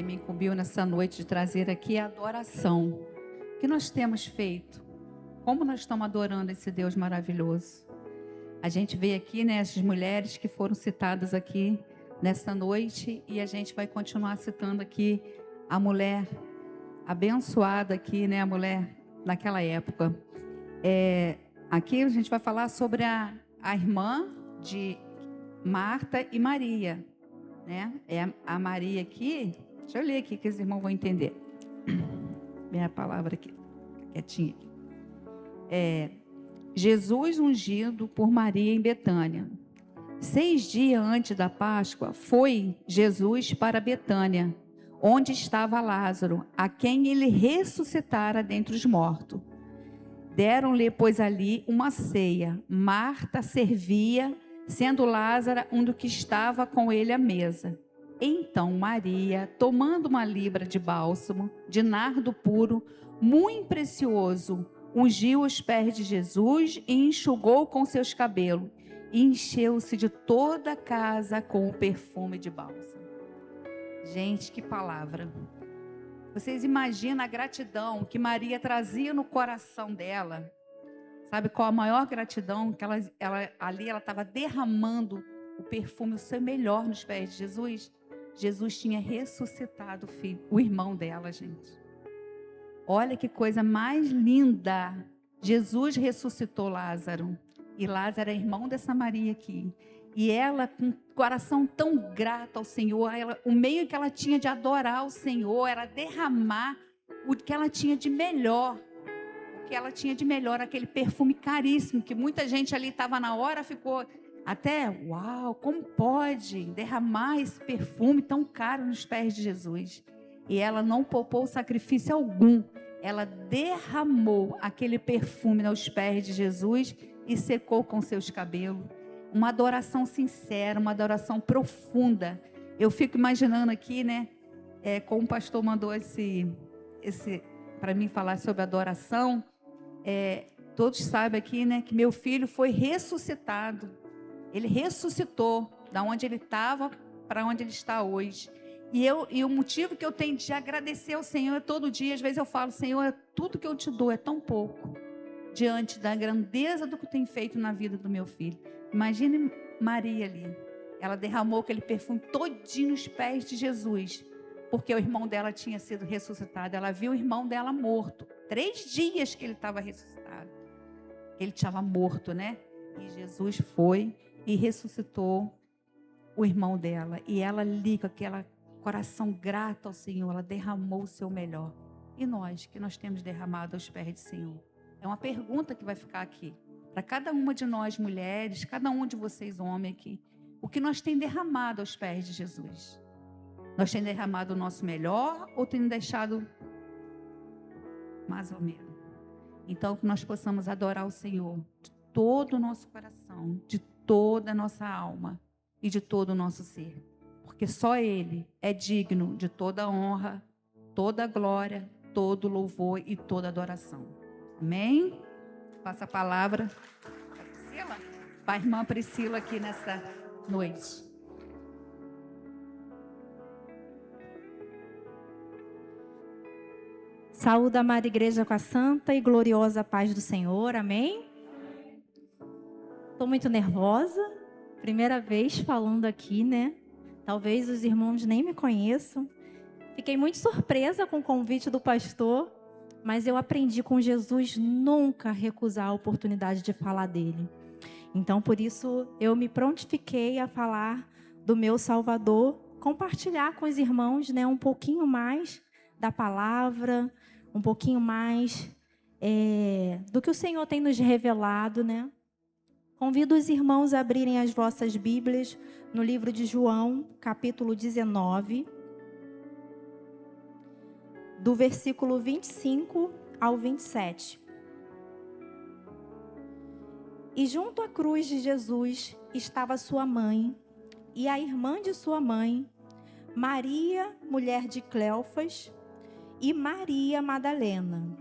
me incumbiu nessa noite de trazer aqui é adoração. O que nós temos feito? Como nós estamos adorando esse Deus maravilhoso? A gente vê aqui, né, as mulheres que foram citadas aqui nessa noite e a gente vai continuar citando aqui a mulher abençoada aqui, né, a mulher naquela época. Aqui a gente vai falar sobre a irmã de Marta e Maria, né? A Maria aqui, deixa eu ler aqui que os irmãos vão entender. Minha palavra aqui, quietinha. Jesus ungido por Maria em Betânia. 6 dias antes da Páscoa, foi Jesus para Betânia, onde estava Lázaro, a quem ele ressuscitara dentre os mortos. Deram-lhe, pois, ali uma ceia. Marta servia, sendo Lázaro um do que estava com ele à mesa. Então Maria, tomando uma libra de bálsamo, de nardo puro, muito precioso, ungiu os pés de Jesus e enxugou com seus cabelos, e encheu-se de toda a casa com o perfume de bálsamo. Gente, que palavra! Vocês imaginam a gratidão que Maria trazia no coração dela? Sabe qual a maior gratidão? Que ela estava derramando o perfume, o seu melhor nos pés de Jesus. Jesus tinha ressuscitado o irmão dela, gente. Olha que coisa mais linda. Jesus ressuscitou Lázaro. E Lázaro é irmão dessa Maria aqui. E ela, com um coração tão grato ao Senhor, o meio que ela tinha de adorar o Senhor era derramar o que ela tinha de melhor. O que ela tinha de melhor, aquele perfume caríssimo, que muita gente ali estava na hora, ficou até, uau, como pode derramar esse perfume tão caro nos pés de Jesus? E ela não poupou sacrifício algum. Ela derramou aquele perfume nos pés de Jesus e secou com seus cabelos. Uma adoração sincera, uma adoração profunda. Eu fico imaginando aqui, né? Como o pastor mandou esse para mim falar sobre adoração. Todos sabem aqui, né? Que meu filho foi ressuscitado. Ele ressuscitou da onde ele estava para onde ele está hoje. E o motivo que eu tenho de agradecer ao Senhor é todo dia. Às vezes eu falo, Senhor, tudo que eu te dou é tão pouco diante da grandeza do que tem feito na vida do meu filho. Imagine Maria ali. Ela derramou aquele perfume todinho nos pés de Jesus, porque o irmão dela tinha sido ressuscitado. Ela viu o irmão dela morto. 3 dias que ele estava ressuscitado. Ele estava morto, né? E Jesus foi e ressuscitou o irmão dela. E ela ali, com aquele coração grato ao Senhor, ela derramou o seu melhor. E nós, que nós temos derramado aos pés do Senhor? É uma pergunta que vai ficar aqui. Para cada uma de nós, mulheres, cada um de vocês, homem aqui. O que nós temos derramado aos pés de Jesus? Nós temos derramado o nosso melhor ou temos deixado mais ou menos? Então, que nós possamos adorar o Senhor de todo o nosso coração, de toda a nossa alma e de todo o nosso ser. Porque só Ele é digno de toda honra, toda glória, todo louvor e toda adoração. Amém? Passa a palavra para a irmã Priscila aqui nessa noite. Saúde a amada igreja com a santa e gloriosa paz do Senhor, amém? Estou muito nervosa, primeira vez falando aqui, né? Talvez os irmãos nem me conheçam. Fiquei muito surpresa com o convite do pastor, mas eu aprendi com Jesus nunca recusar a oportunidade de falar dele. Então, por isso, eu me prontifiquei a falar do meu Salvador, compartilhar com os irmãos, né, um pouquinho mais da palavra, um pouquinho mais do que o Senhor tem nos revelado, né? Convido os irmãos a abrirem as vossas Bíblias no livro de João, capítulo 19, do versículo 25 ao 27. E junto à cruz de Jesus estava sua mãe e a irmã de sua mãe, Maria, mulher de Cleofas, e Maria Madalena.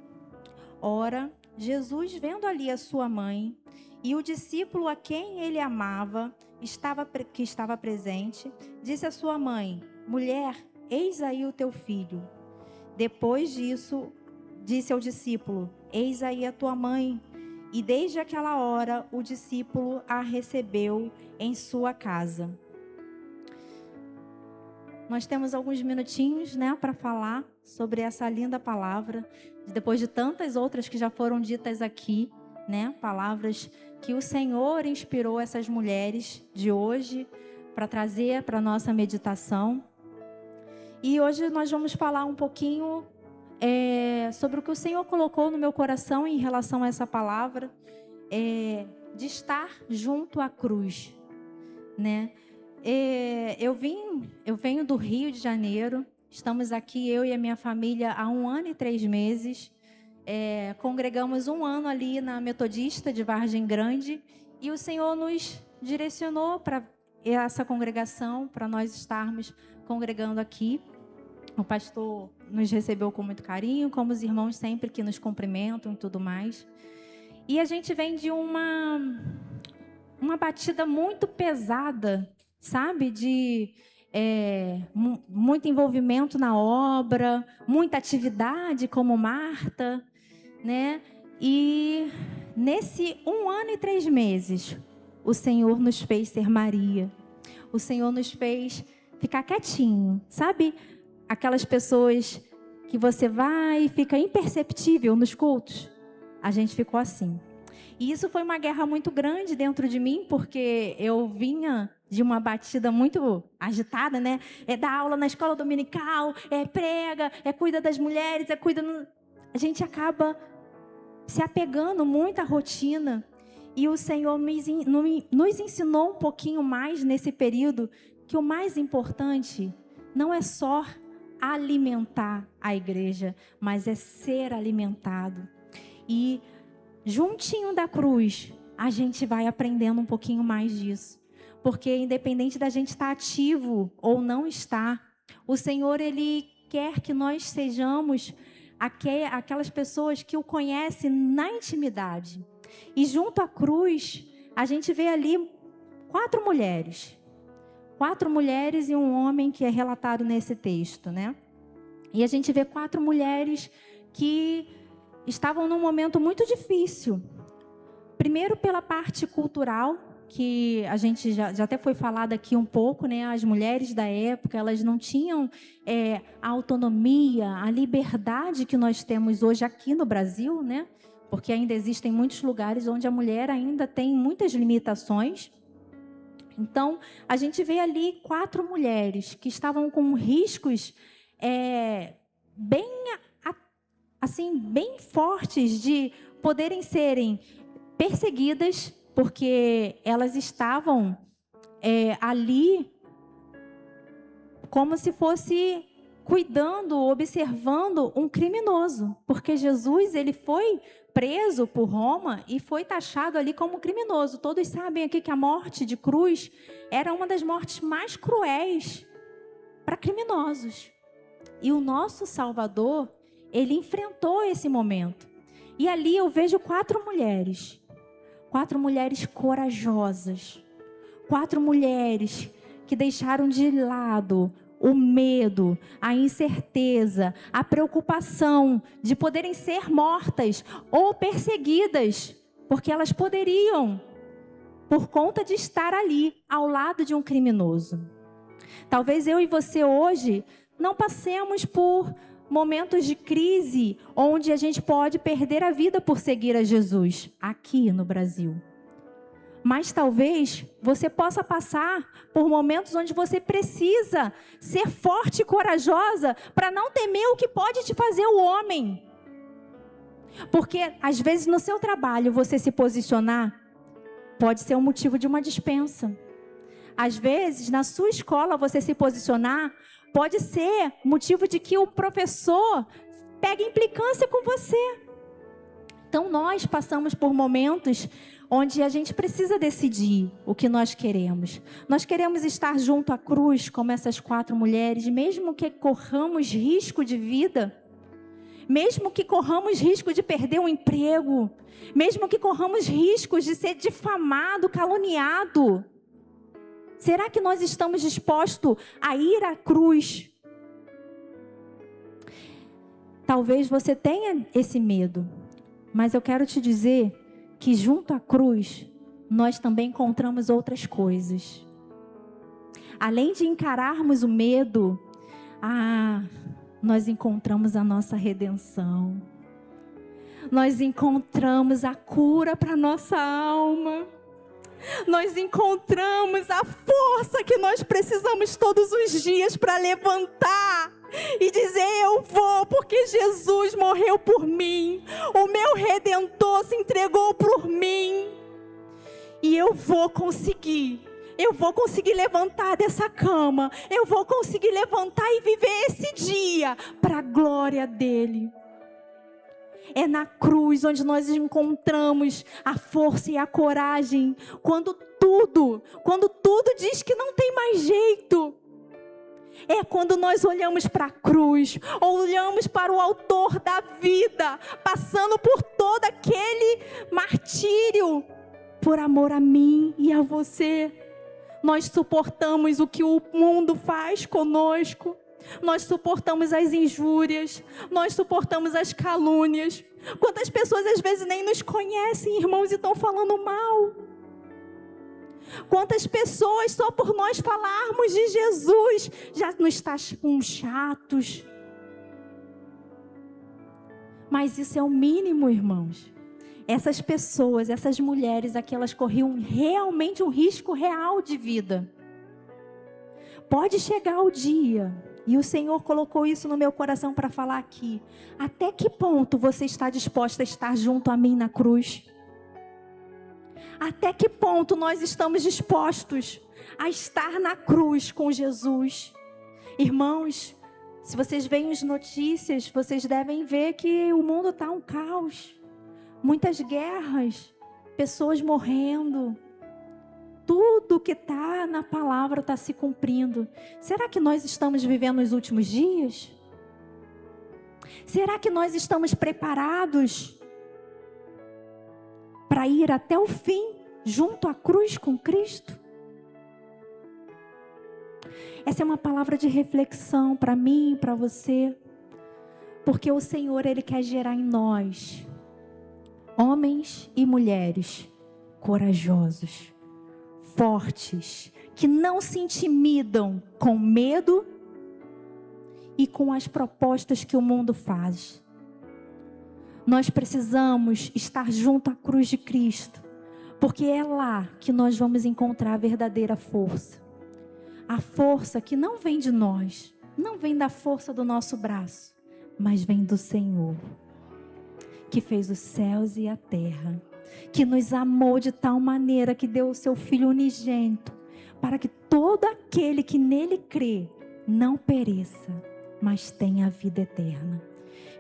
Ora, Jesus, vendo ali a sua mãe e o discípulo a quem ele amava, que estava presente, disse à sua mãe: Mulher, eis aí o teu filho. Depois disso, disse ao discípulo: Eis aí a tua mãe. E desde aquela hora, o discípulo a recebeu em sua casa. Nós temos alguns minutinhos, né, para falar sobre essa linda palavra, depois de tantas outras que já foram ditas aqui, né, palavras que o Senhor inspirou essas mulheres de hoje para trazer para a nossa meditação. E hoje nós vamos falar um pouquinho sobre o que o Senhor colocou no meu coração em relação a essa palavra, de estar junto à cruz, né? Eu venho do Rio de Janeiro, estamos aqui, eu e a minha família, há 1 ano e 3 meses. Congregamos 1 ano ali na Metodista de Vargem Grande e o Senhor nos direcionou para essa congregação, para nós estarmos congregando aqui. O pastor nos recebeu com muito carinho, como os irmãos sempre que nos cumprimentam e tudo mais. E a gente vem de uma batida muito pesada, sabe? De muito envolvimento na obra, muita atividade como Marta, né? E nesse 1 ano e 3 meses, o Senhor nos fez ser Maria. O Senhor nos fez ficar quietinho, sabe? Aquelas pessoas que você vai e fica imperceptível nos cultos. A gente ficou assim. E isso foi uma guerra muito grande dentro de mim, porque eu vinha de uma batida muito agitada, né? Dar aula na escola dominical, prega, cuida das mulheres, cuida... A gente acaba se apegando muito à rotina. E o Senhor nos ensinou um pouquinho mais nesse período que o mais importante não é só alimentar a igreja, mas é ser alimentado. E juntinho da cruz, a gente vai aprendendo um pouquinho mais disso. Porque independente da gente estar ativo ou não estar, o Senhor, Ele quer que nós sejamos aquelas pessoas que o conhecem na intimidade. E junto à cruz, a gente vê ali 4 mulheres. 4 mulheres e um homem que é relatado nesse texto, né? E a gente vê 4 mulheres que estavam num momento muito difícil. Primeiro pela parte cultural, que a gente já até foi falado aqui um pouco, né? As mulheres da época, elas não tinham a autonomia, a liberdade que nós temos hoje aqui no Brasil, né? Porque ainda existem muitos lugares onde a mulher ainda tem muitas limitações. Então, a gente vê ali 4 mulheres que estavam com riscos bem fortes de poderem serem perseguidas, porque elas estavam ali como se fosse cuidando, observando um criminoso, porque Jesus, ele foi preso por Roma e foi taxado ali como criminoso. Todos sabem aqui que a morte de cruz era uma das mortes mais cruéis para criminosos. E o nosso Salvador, ele enfrentou esse momento. E ali eu vejo 4 mulheres corajosas, 4 mulheres que deixaram de lado o medo, a incerteza, a preocupação de poderem ser mortas ou perseguidas, porque elas poderiam, por conta de estar ali ao lado de um criminoso. Talvez eu e você hoje não passemos por momentos de crise onde a gente pode perder a vida por seguir a Jesus aqui no Brasil. Mas talvez você possa passar por momentos onde você precisa ser forte e corajosa para não temer o que pode te fazer o homem. Porque às vezes no seu trabalho você se posicionar pode ser um motivo de uma dispensa. Às vezes na sua escola você se posicionar pode ser motivo de que o professor pegue implicância com você. Então nós passamos por momentos onde a gente precisa decidir o que nós queremos. Nós queremos estar junto à cruz, como essas 4 mulheres, mesmo que corramos risco de vida, mesmo que corramos risco de perder um emprego, mesmo que corramos riscos de ser difamado, caluniado. Será que nós estamos dispostos a ir à cruz? Talvez você tenha esse medo, mas eu quero te dizer que junto à cruz, nós também encontramos outras coisas. Além de encararmos o medo, nós encontramos a nossa redenção. Nós encontramos a cura para a nossa alma. Nós encontramos a força que nós precisamos todos os dias para levantar e dizer: eu vou, porque Jesus morreu por mim, o meu Redentor se entregou por mim, e eu vou conseguir levantar dessa cama, eu vou conseguir levantar e viver esse dia para a glória dele. É na cruz onde nós encontramos a força e a coragem, quando tudo diz que não tem mais jeito. É quando nós olhamos para a cruz, olhamos para o autor da vida, passando por todo aquele martírio, por amor a mim e a você. Nós suportamos o que o mundo faz conosco. Nós suportamos as injúrias, nós suportamos as calúnias. Quantas pessoas às vezes nem nos conhecem, irmãos, e estão falando mal? Quantas pessoas só por nós falarmos de Jesus já nos taxam chatos? Mas isso é o mínimo, irmãos. Essas pessoas, essas mulheres aqui, elas corriam realmente um risco real de vida. Pode chegar o dia, e o Senhor colocou isso no meu coração para falar aqui. Até que ponto você está disposta a estar junto a mim na cruz? Até que ponto nós estamos dispostos a estar na cruz com Jesus? Irmãos, se vocês veem as notícias, vocês devem ver que o mundo está um caos. Muitas guerras, pessoas morrendo. Tudo que está na palavra está se cumprindo. Será que nós estamos vivendo os últimos dias? Será que nós estamos preparados para ir até o fim, junto à cruz com Cristo? Essa é uma palavra de reflexão para mim e para você. Porque o Senhor, Ele quer gerar em nós, homens e mulheres, corajosos, fortes, que não se intimidam com medo e com as propostas que o mundo faz. Nós precisamos estar junto à cruz de Cristo, porque é lá que nós vamos encontrar a verdadeira força. A força que não vem de nós, não vem da força do nosso braço, mas vem do Senhor, que fez os céus e a terra, que nos amou de tal maneira que deu o seu Filho unigênito, para que todo aquele que nele crê não pereça, mas tenha a vida eterna.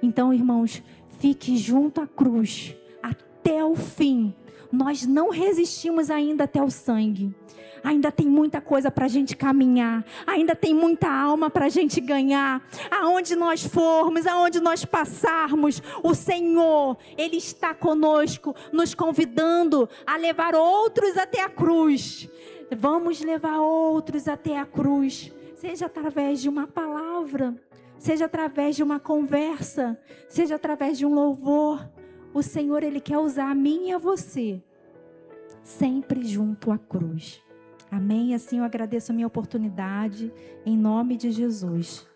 Então, irmãos, fique junto à cruz até o fim. Nós não resistimos ainda até o sangue. Ainda tem muita coisa para a gente caminhar. Ainda tem muita alma para a gente ganhar. Aonde nós formos, aonde nós passarmos, o Senhor, Ele está conosco, nos convidando a levar outros até a cruz. Vamos levar outros até a cruz. Seja através de uma palavra, seja através de uma conversa, seja através de um louvor. O Senhor, Ele quer usar a mim e a você, sempre junto à cruz. Amém? Assim eu agradeço a minha oportunidade, em nome de Jesus.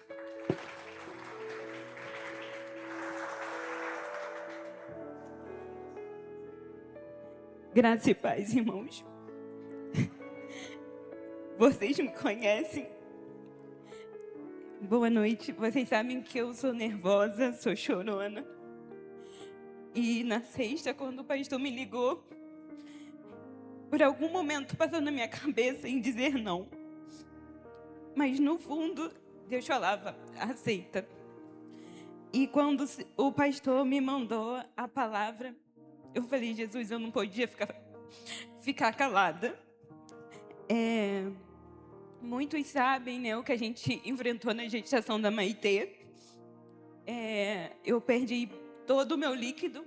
Graça e paz, irmãos. Vocês me conhecem. Boa noite. Vocês sabem que eu sou nervosa, sou chorona. E na sexta, quando o pastor me ligou, por algum momento passou na minha cabeça em dizer não. Mas no fundo, Deus falava, aceita. E quando o pastor me mandou a palavra, eu falei, Jesus, eu não podia ficar calada. Muitos sabem, né, o que a gente enfrentou na gestação da Maitê. Eu perdi todo o meu líquido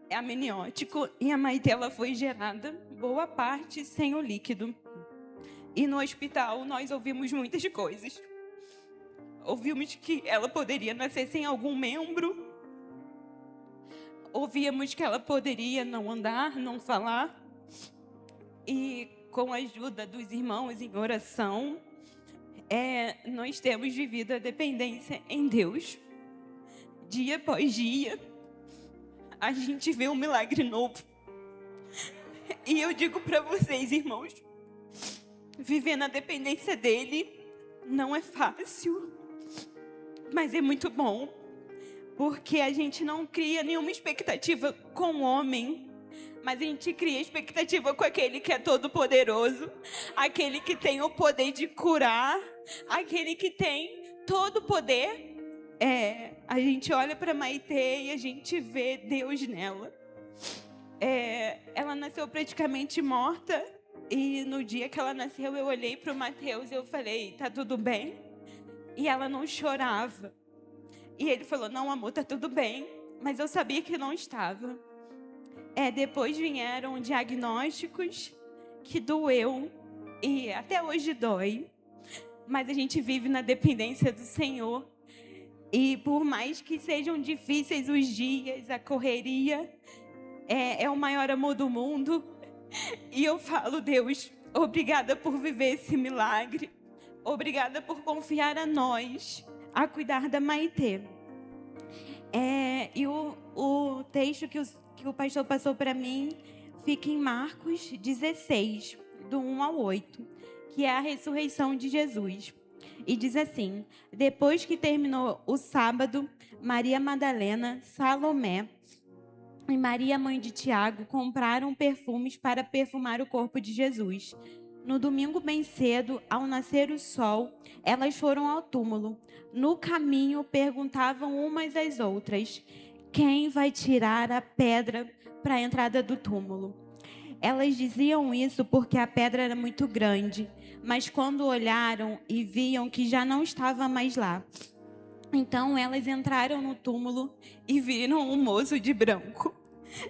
amniótico e a Maitê, ela foi gerada, boa parte, sem o líquido. E no hospital nós ouvimos muitas coisas. Ouvimos que ela poderia nascer sem algum membro. Ouvíamos que ela poderia não andar, não falar. E com a ajuda dos irmãos em oração, nós temos vivido a dependência em Deus. Dia após dia, a gente vê um milagre novo. E eu digo para vocês, irmãos, viver na dependência dele não é fácil, mas é muito bom, porque a gente não cria nenhuma expectativa com o homem, mas a gente cria expectativa com aquele que é todo poderoso, aquele que tem o poder de curar, aquele que tem todo o poder. A gente olha para Maitê e a gente vê Deus nela. Ela nasceu praticamente morta e no dia que ela nasceu eu olhei para o Mateus e eu falei, tá tudo bem? E ela não chorava. E ele falou, não amor, tá tudo bem. Mas eu sabia que não estava. Depois vieram diagnósticos que doeu e até hoje dói. Mas a gente vive na dependência do Senhor. E por mais que sejam difíceis os dias, a correria, é o maior amor do mundo. E eu falo, Deus, obrigada por viver esse milagre. Obrigada por confiar a nós, a cuidar da Maitê. E o texto que o pastor passou para mim fica em Marcos 16, do 1 ao 8, que é a ressurreição de Jesus. E diz assim, depois que terminou o sábado, Maria Madalena, Salomé e Maria, mãe de Tiago, compraram perfumes para perfumar o corpo de Jesus. No domingo bem cedo, ao nascer o sol, elas foram ao túmulo. No caminho, perguntavam umas às outras, quem vai tirar a pedra para a entrada do túmulo? Elas diziam isso porque a pedra era muito grande, mas quando olharam e viam que já não estava mais lá, então elas entraram no túmulo e viram um moço de branco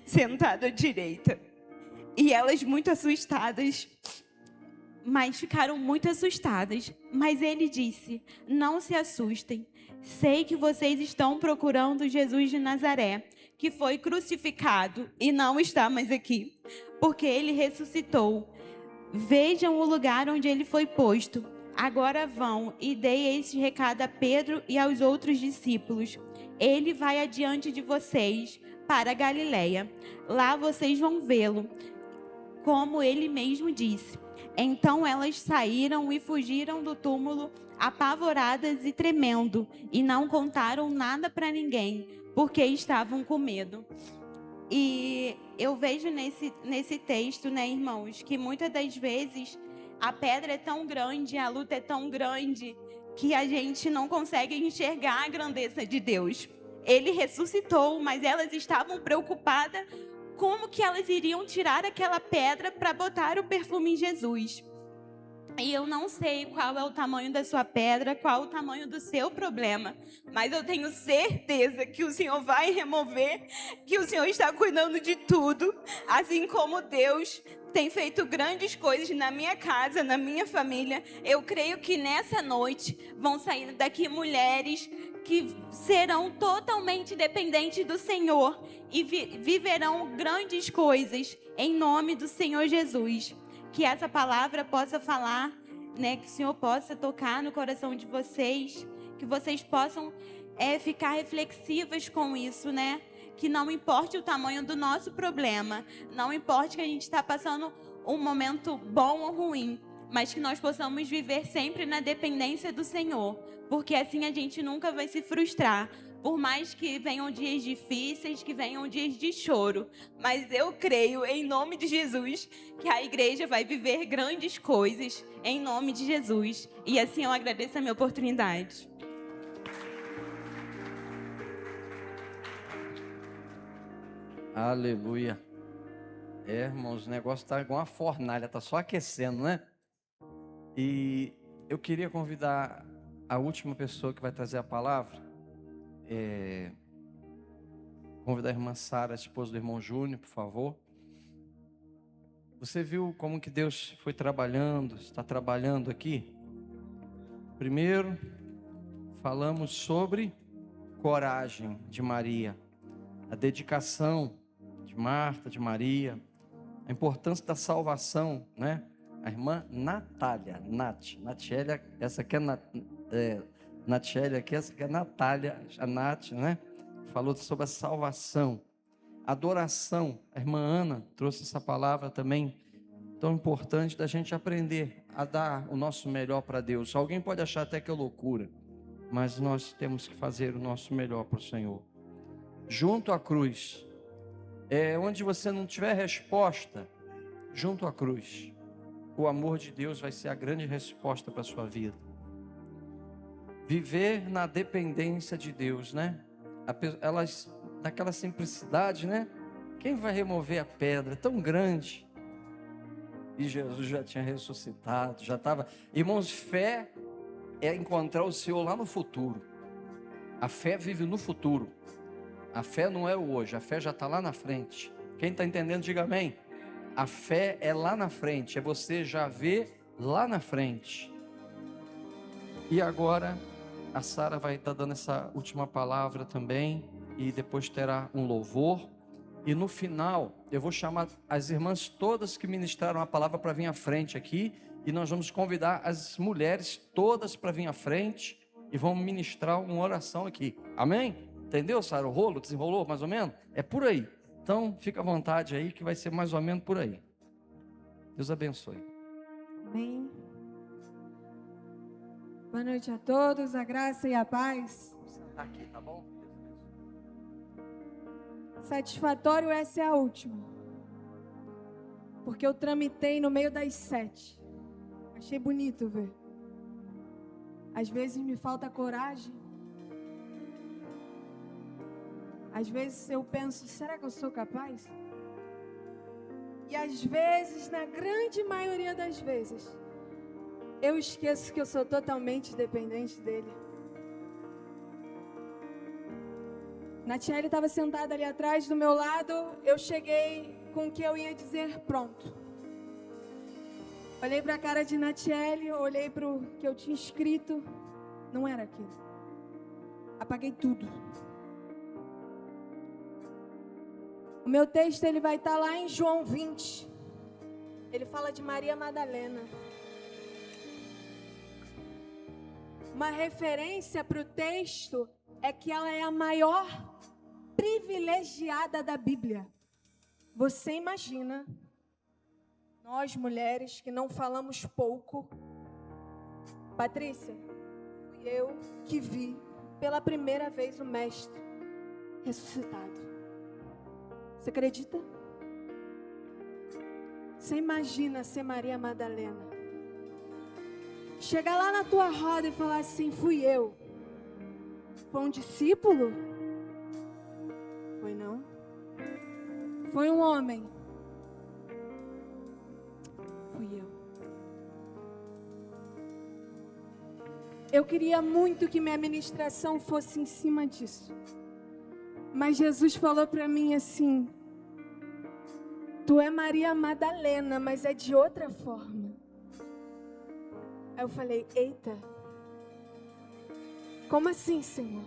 sentado à direita. E elas, muito assustadas, mas ficaram muito assustadas. Mas ele disse: não se assustem. Sei que vocês estão procurando Jesus de Nazaré, que foi crucificado e não está mais aqui, porque ele ressuscitou. Vejam o lugar onde ele foi posto. Agora vão e deem este recado a Pedro e aos outros discípulos. Ele vai adiante de vocês para a Galileia. Lá vocês vão vê-lo, como ele mesmo disse. Então elas saíram e fugiram do túmulo, apavoradas e tremendo, e não contaram nada para ninguém, porque estavam com medo. E eu vejo nesse texto, né, irmãos, que muitas das vezes a pedra é tão grande, a luta é tão grande, que a gente não consegue enxergar a grandeza de Deus. Ele ressuscitou, mas elas estavam preocupadas como que elas iriam tirar aquela pedra para botar o perfume em Jesus. E eu não sei qual é o tamanho da sua pedra, qual é o tamanho do seu problema, mas eu tenho certeza que o Senhor vai remover, que o Senhor está cuidando de tudo, assim como Deus tem feito grandes coisas na minha casa, na minha família. Eu creio que nessa noite vão sair daqui mulheres que serão totalmente dependentes do Senhor e viverão grandes coisas em nome do Senhor Jesus. Que essa palavra possa falar, né, que o Senhor possa tocar no coração de vocês, que vocês possam ficar reflexivas com isso, né? Que não importe o tamanho do nosso problema, não importe que a gente está passando um momento bom ou ruim, mas que nós possamos viver sempre na dependência do Senhor, porque assim a gente nunca vai se frustrar, por mais que venham dias difíceis, que venham dias de choro, mas eu creio, em nome de Jesus, que a igreja vai viver grandes coisas, em nome de Jesus, e assim eu agradeço a minha oportunidade. Aleluia. Irmãos, o negócio está igual uma fornalha, está só aquecendo, né? E eu queria convidar a última pessoa que vai trazer a palavra. Convidar a irmã Sara, a esposa do irmão Júnior, por favor. Você viu como que Deus foi trabalhando, está trabalhando aqui? Primeiro, falamos sobre coragem de Maria, a dedicação de Marta, de Maria, a importância da salvação, né? A irmã Natália, Natiélia, essa aqui é Natiélia aqui, essa aqui é Natália, a Nath, né? Falou sobre a salvação, adoração. A irmã Ana trouxe essa palavra também, tão importante da gente aprender a dar o nosso melhor para Deus. Alguém pode achar até que é loucura, mas nós temos que fazer o nosso melhor para o Senhor. Junto à cruz, onde você não tiver resposta, junto à cruz, o amor de Deus vai ser a grande resposta para a sua vida. Viver na dependência de Deus, né? Elas, naquela simplicidade, né? Quem vai remover a pedra tão grande? E Jesus já tinha ressuscitado, já estava. Irmãos, fé é encontrar o Senhor lá no futuro. A fé vive no futuro. A fé não é o hoje, a fé já está lá na frente. Quem está entendendo, diga amém. A fé é lá na frente, é você já ver lá na frente. E agora a Sara vai estar dando essa última palavra também, e depois terá um louvor. E no final eu vou chamar as irmãs todas que ministraram a palavra para vir à frente aqui, e nós vamos convidar as mulheres todas para vir à frente e vamos ministrar uma oração aqui. Amém? Entendeu, Sara? O rolo desenrolou mais ou menos? É por aí. Então, fica à vontade aí, que vai ser mais ou menos por aí. Deus abençoe. Amém. Boa noite a todos, a graça e a paz. Vou sentar aqui, tá bom? Satisfatório, essa é a última. Porque eu tramitei no meio das 7. Achei bonito ver. Às vezes me falta coragem. Às vezes eu penso, será que eu sou capaz? E às vezes, na grande maioria das vezes, eu esqueço que eu sou totalmente dependente dele. Natiele estava sentada ali atrás do meu lado, eu cheguei com o que eu ia dizer pronto. Olhei para a cara de Natiele, olhei para o que eu tinha escrito. Não era aquilo. Apaguei tudo. O meu texto ele vai estar lá em João 20. Ele fala de Maria Madalena. Uma referência para o texto é que ela é a maior privilegiada da Bíblia. Você imagina, nós mulheres que não falamos pouco. Patrícia, fui eu que vi pela primeira vez o Mestre ressuscitado. Você acredita? Você imagina ser Maria Madalena. Chegar lá na tua roda e falar assim, fui eu. Foi um discípulo? Foi não. Foi um homem. Fui eu. Eu queria muito que minha ministração fosse em cima disso. Mas Jesus falou para mim assim, tu é Maria Madalena, mas é de outra forma. Aí eu falei, eita, como assim, Senhor?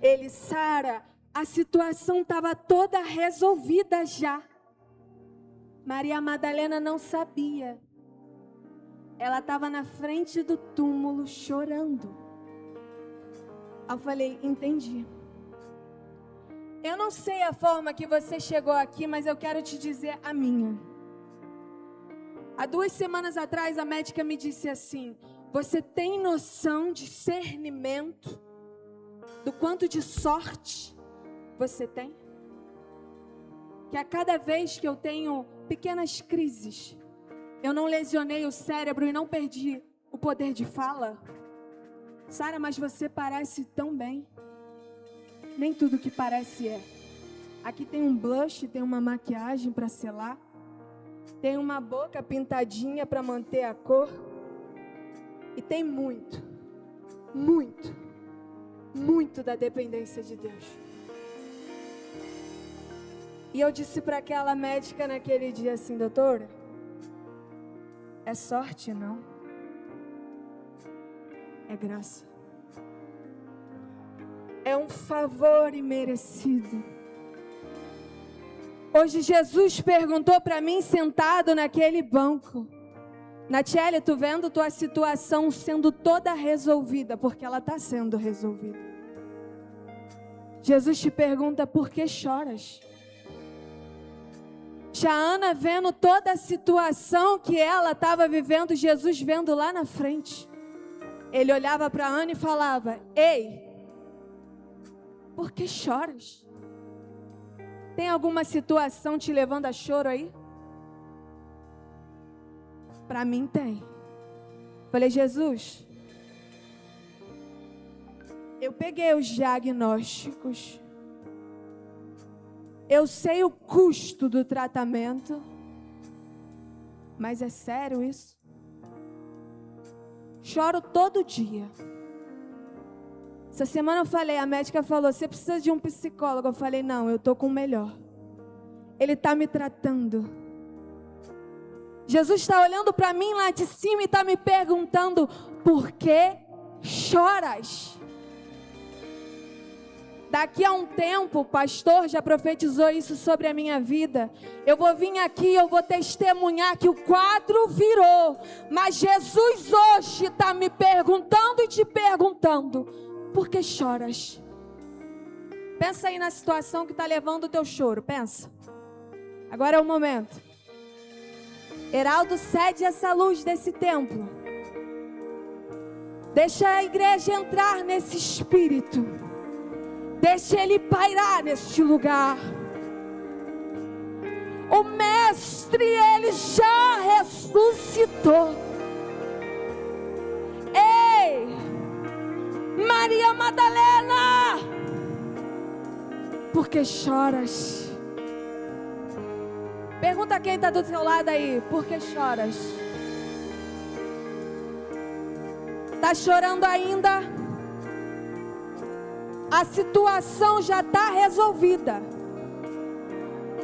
Ele, Sara, a situação estava toda resolvida já. Maria Madalena não sabia. Ela estava na frente do túmulo chorando. Aí eu falei, entendi. Eu não sei a forma que você chegou aqui, mas eu quero te dizer a minha. Há 2 semanas atrás, a médica me disse assim, você tem noção, discernimento, do quanto de sorte você tem? Que a cada vez que eu tenho pequenas crises, eu não lesionei o cérebro e não perdi o poder de fala? Sara, mas você parece tão bem. Nem tudo que parece é. Aqui tem um blush, tem uma maquiagem para selar. Tem uma boca pintadinha para manter a cor. E tem muito, muito, muito da dependência de Deus. E eu disse para aquela médica naquele dia assim, doutora, é sorte não? É graça. É um favor imerecido. Hoje Jesus perguntou para mim sentado naquele banco, Natiele, tu vendo tua situação sendo toda resolvida, porque ela está sendo resolvida. Jesus te pergunta, por que choras? Tia Ana vendo toda a situação que ela estava vivendo, Jesus vendo lá na frente. Ele olhava para Ana e falava, ei, por que choras? Tem alguma situação te levando a choro aí? Para mim tem. Falei, Jesus, eu peguei os diagnósticos, eu sei o custo do tratamento, mas é sério isso? Choro todo dia. Essa semana eu falei, a médica falou, você precisa de um psicólogo. Eu falei, não, eu estou com o melhor. Ele está me tratando. Jesus está olhando para mim lá de cima e está me perguntando, por que choras? Daqui a um tempo, o pastor já profetizou isso sobre a minha vida. Eu vou vir aqui, eu vou testemunhar que o quadro virou. Mas Jesus hoje está me perguntando e te perguntando, por que choras? Pensa aí na situação que está levando o teu choro, pensa. Agora é o momento. Heraldo, cede essa luz desse templo. Deixa a igreja entrar nesse espírito. Deixa ele pairar neste lugar. O mestre, ele já ressuscitou. Ei, Maria Madalena, por que choras? Pergunta quem está do seu lado aí, por que choras? Está chorando ainda? A situação já está resolvida.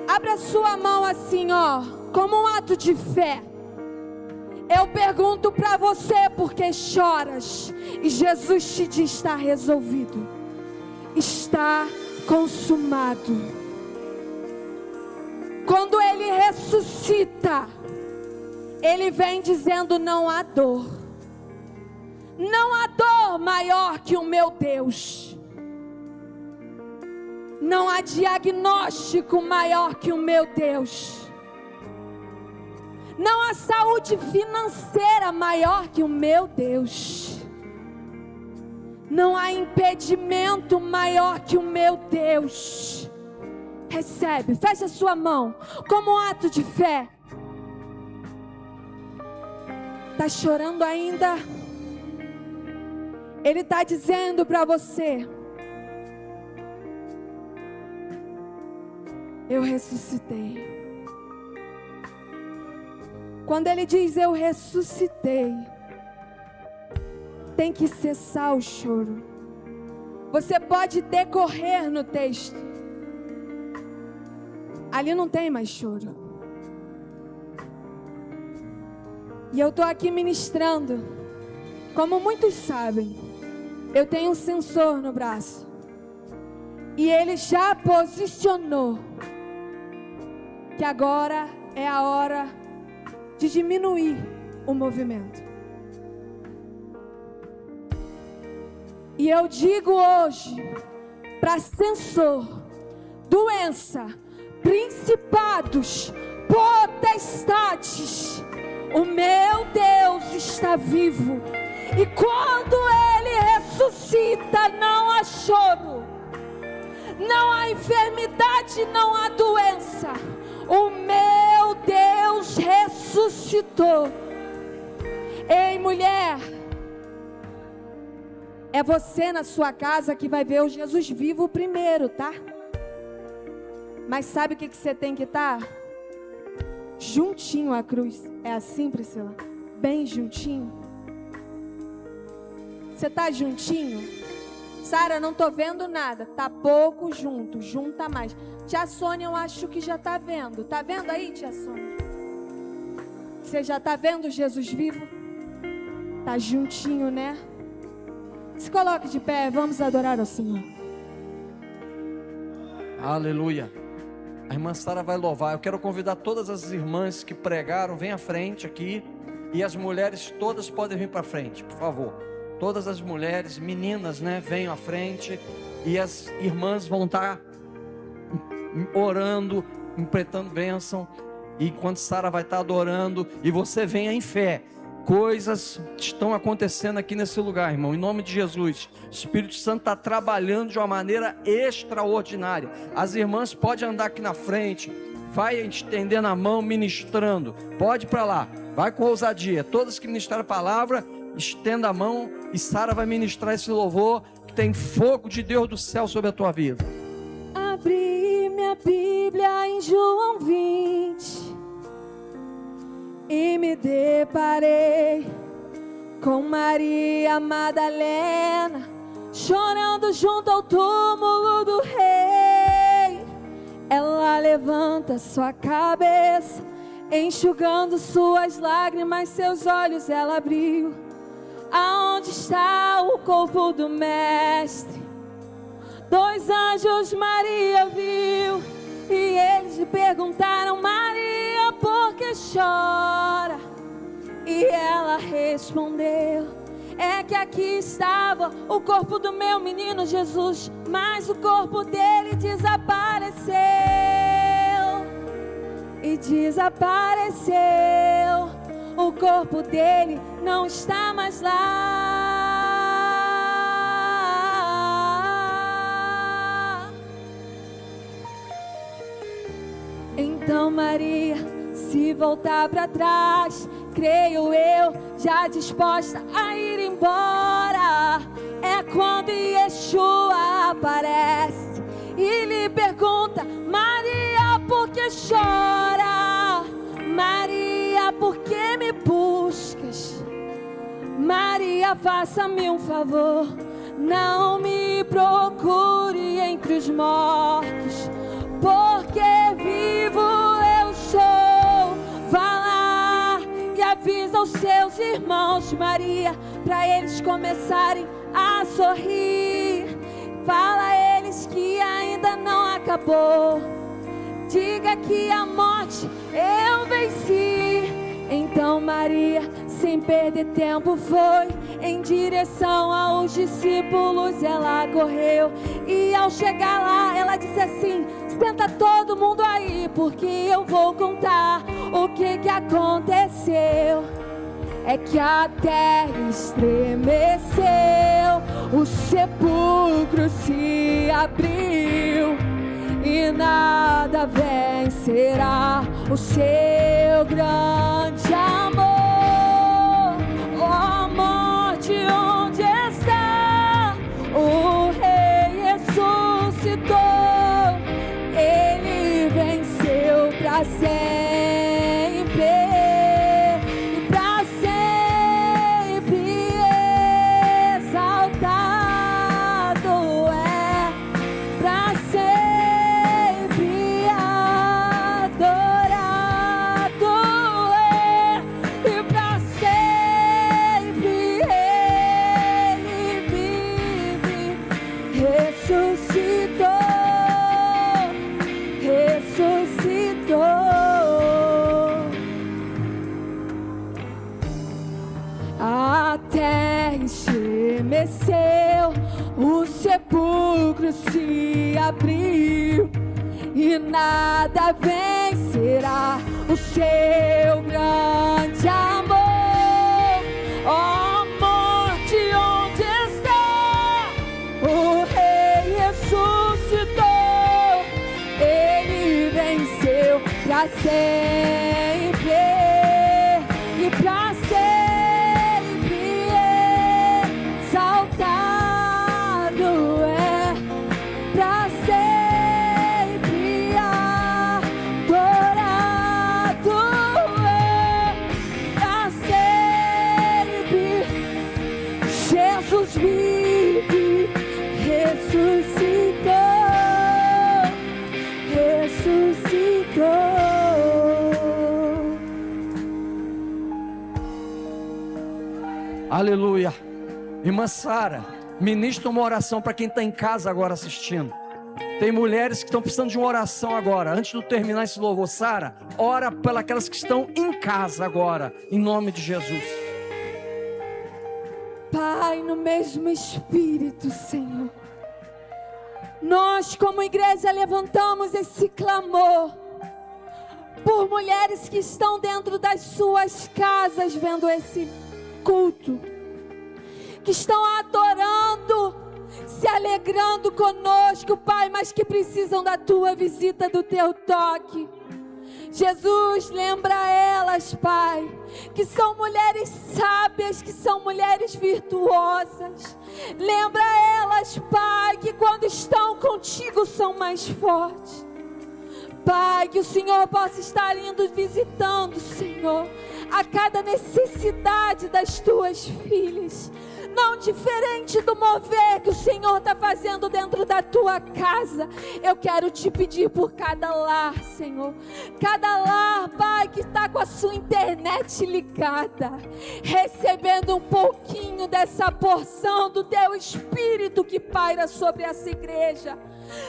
Abra sua mão assim, ó, como um ato de fé. Eu pergunto para você por que choras, e Jesus te diz: está resolvido, está consumado. Quando Ele ressuscita, Ele vem dizendo: não há dor, não há dor maior que o meu Deus, não há diagnóstico maior que o meu Deus, não há saúde financeira maior que o meu Deus, não há impedimento maior que o meu Deus. Recebe, fecha sua mão como um ato de fé. Está chorando ainda? Ele está dizendo para você: eu ressuscitei. Quando Ele diz eu ressuscitei, tem que cessar o choro. Você pode decorrer no texto, ali não tem mais choro. E eu estou aqui ministrando. Como muitos sabem, eu tenho um sensor no braço, e ele já posicionou que agora é a hora de diminuir o movimento. E eu digo hoje para sensor, doença, principados, potestades, o meu Deus está vivo. E quando Ele ressuscita, não há choro, não há enfermidade, não há doença. O meu Deus ressuscitou. Ei, mulher, é você na sua casa que vai ver o Jesus vivo primeiro, tá? Mas sabe o que você tem que estar? Juntinho à cruz. É assim, Priscila? Bem juntinho. Você está juntinho? Sara, não estou vendo nada. Tá pouco junto, junta mais. Tia Sônia, eu acho que já está vendo. Tá vendo aí, tia Sônia? Você já está vendo Jesus vivo? Tá juntinho, né? Se coloque de pé, vamos adorar ao Senhor. Aleluia. A irmã Sara vai louvar. Eu quero convidar todas as irmãs que pregaram, vem à frente aqui. E as mulheres todas podem vir para frente, por favor. Todas as mulheres, meninas, né, venham à frente. E as irmãs vão estar orando, empreitando bênção. E enquanto Sara vai estar adorando, e você venha em fé. Coisas estão acontecendo aqui nesse lugar, irmão, em nome de Jesus. O Espírito Santo está trabalhando de uma maneira extraordinária. As irmãs podem andar aqui na frente, vai estendendo a mão, ministrando. Pode ir para lá, vai com ousadia. Todas que ministraram a palavra, estenda a mão e Sara vai ministrar esse louvor que tem fogo de Deus do céu sobre a tua vida. Abri minha Bíblia em João 20 e me deparei com Maria Madalena chorando junto ao túmulo do rei. Ela levanta sua cabeça, enxugando suas lágrimas, seus olhos ela abriu. Aonde está o corpo do mestre? 2 anjos Maria viu, e eles lhe perguntaram: Maria, por que chora? E ela respondeu: é que aqui estava o corpo do meu menino Jesus, mas o corpo dele desapareceu. E desapareceu, o corpo dele não está mais lá. Então Maria, se voltar para trás, creio eu, já disposta a ir embora, é quando Yeshua aparece e lhe pergunta: Maria, por que chora? Maria, por que me buscas? Maria, faça-me um favor, não me procure entre os mortos, porque vivo eu sou. Vá lá e avisa o seu irmãos, Maria, para eles começarem a sorrir. Fala a eles que ainda não acabou. Diga que a morte eu venci. Então Maria, sem perder tempo, foi em direção aos discípulos. Ela correu e ao chegar lá, ela disse assim: senta todo mundo aí, porque eu vou contar o que aconteceu. É que a terra estremeceu, o sepulcro se abriu, e nada vencerá o seu grande amor. Ó morte, onde está? O Rei ressuscitou, ele venceu pra sempre. O sepulcro se abriu, e nada vencerá o seu grande amor. Ó morte, onde está? O Rei ressuscitou, ele venceu pra sempre, e pra sempre. Aleluia. Irmã Sara, ministra uma oração para quem está em casa agora assistindo. Tem mulheres que estão precisando de uma oração agora. Antes de terminar esse louvor, Sara, ora pelas que estão em casa agora, em nome de Jesus. Pai, no mesmo Espírito, Senhor, nós como igreja levantamos esse clamor por mulheres que estão dentro das suas casas vendo esse culto, que estão adorando, se alegrando conosco, Pai, mas que precisam da tua visita, do teu toque. Jesus, lembra elas, Pai, que são mulheres sábias, que são mulheres virtuosas. Lembra elas, Pai, que quando estão contigo são mais fortes. Pai, que o Senhor possa estar indo visitando, Senhor, a cada necessidade das tuas filhas. Não diferente do mover que o Senhor está fazendo dentro da tua casa. Eu quero te pedir por cada lar, Senhor. Cada lar, Pai, que está com a sua internet ligada, recebendo um pouquinho dessa porção do teu Espírito que paira sobre essa igreja.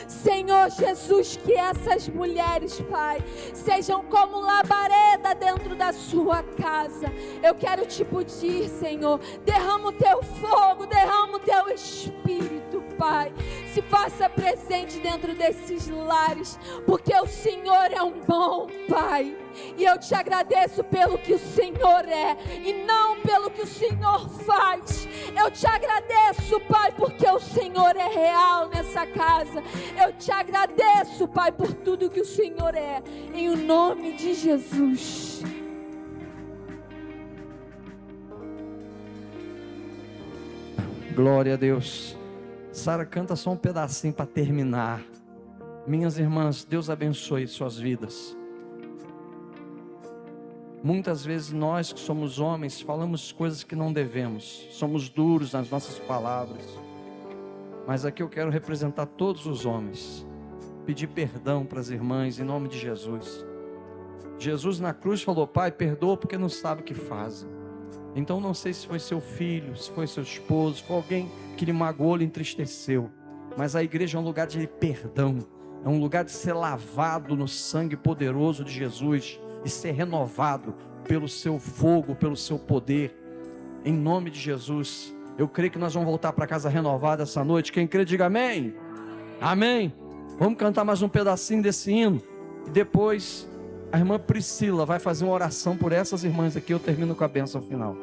Senhor Jesus, que essas mulheres, Pai, sejam como labareda dentro da sua casa. Eu quero te pedir, Senhor, derrama o teu fogo, derrama o teu Espírito, Pai. Se faça presente dentro desses lares, porque o Senhor é um bom Pai. E eu te agradeço pelo que o Senhor é e não pelo que o Senhor faz. Eu te agradeço, Pai, porque o Senhor é real nessa casa. Eu te agradeço, Pai, por tudo que o Senhor é, em o nome de Jesus. Glória a Deus. Sara, canta só um pedacinho para terminar. Minhas irmãs, Deus abençoe suas vidas. Muitas vezes nós que somos homens falamos coisas que não devemos, somos duros nas nossas palavras, mas aqui eu quero representar todos os homens, pedir perdão para as irmãs em nome de Jesus. Jesus na cruz falou: Pai, perdoa porque não sabe o que fazem. Então não sei se foi seu filho, se foi seu esposo, se foi alguém que lhe magoou, lhe entristeceu. Mas a igreja é um lugar de perdão, é um lugar de ser lavado no sangue poderoso de Jesus e ser renovado pelo seu fogo, pelo seu poder. Em nome de Jesus, eu creio que nós vamos voltar para casa renovada essa noite. Quem crê, diga amém. Amém. Vamos cantar mais um pedacinho desse hino. E depois a irmã Priscila vai fazer uma oração por essas irmãs aqui. Eu termino com a bênção final.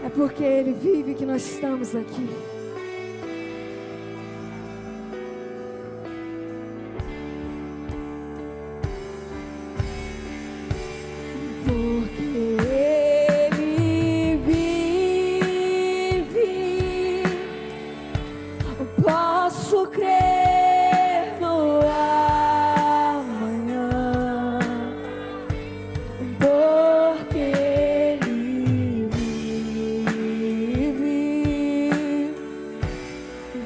É porque Ele vive que nós estamos aqui. Porque Ele vive, posso crer no amanhã. Porque Ele vive,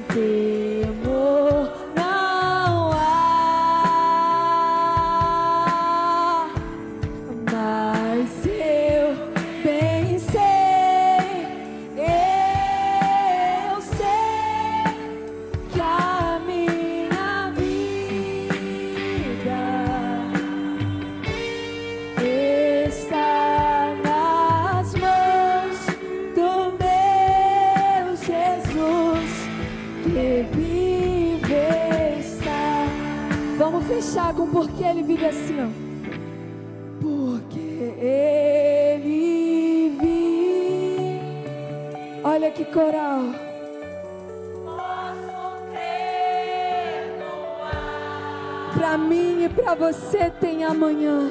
temor não há. Mas eu bem sei, eu sei que a minha vida está nas mãos do meu Jesus, que vive está. Vamos fechar com porque Ele vive assim, ó. Porque Ele vive. Olha que coral. Posso crer no ar. Pra mim e pra você tem amanhã.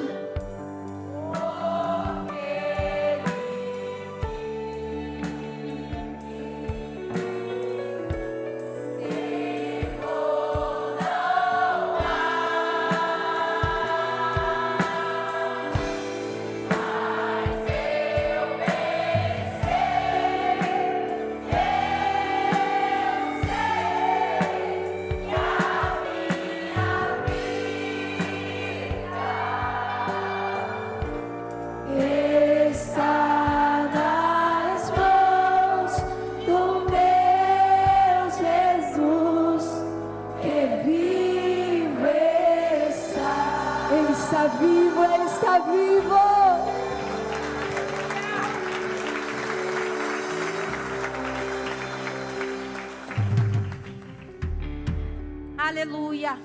Está nas mãos do meu Jesus, que vive está. Ele está vivo, Ele está vivo. Aleluia.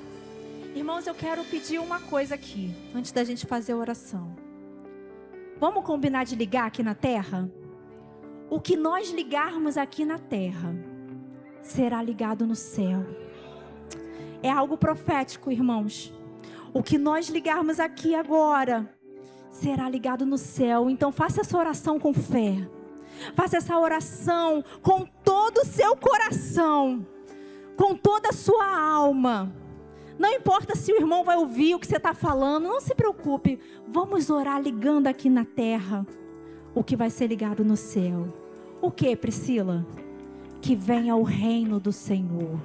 Irmãos, eu quero pedir uma coisa aqui, antes da gente fazer a oração. Vamos combinar de ligar aqui na terra? O que nós ligarmos aqui na terra será ligado no céu. É algo profético, irmãos. O que nós ligarmos aqui agora será ligado no céu. Então faça essa oração com fé. Faça essa oração com todo o seu coração, com toda a sua alma. Não importa se o irmão vai ouvir o que você está falando, não se preocupe. Vamos orar ligando aqui na terra o que vai ser ligado no céu. O que, Priscila? Que venha o reino do Senhor.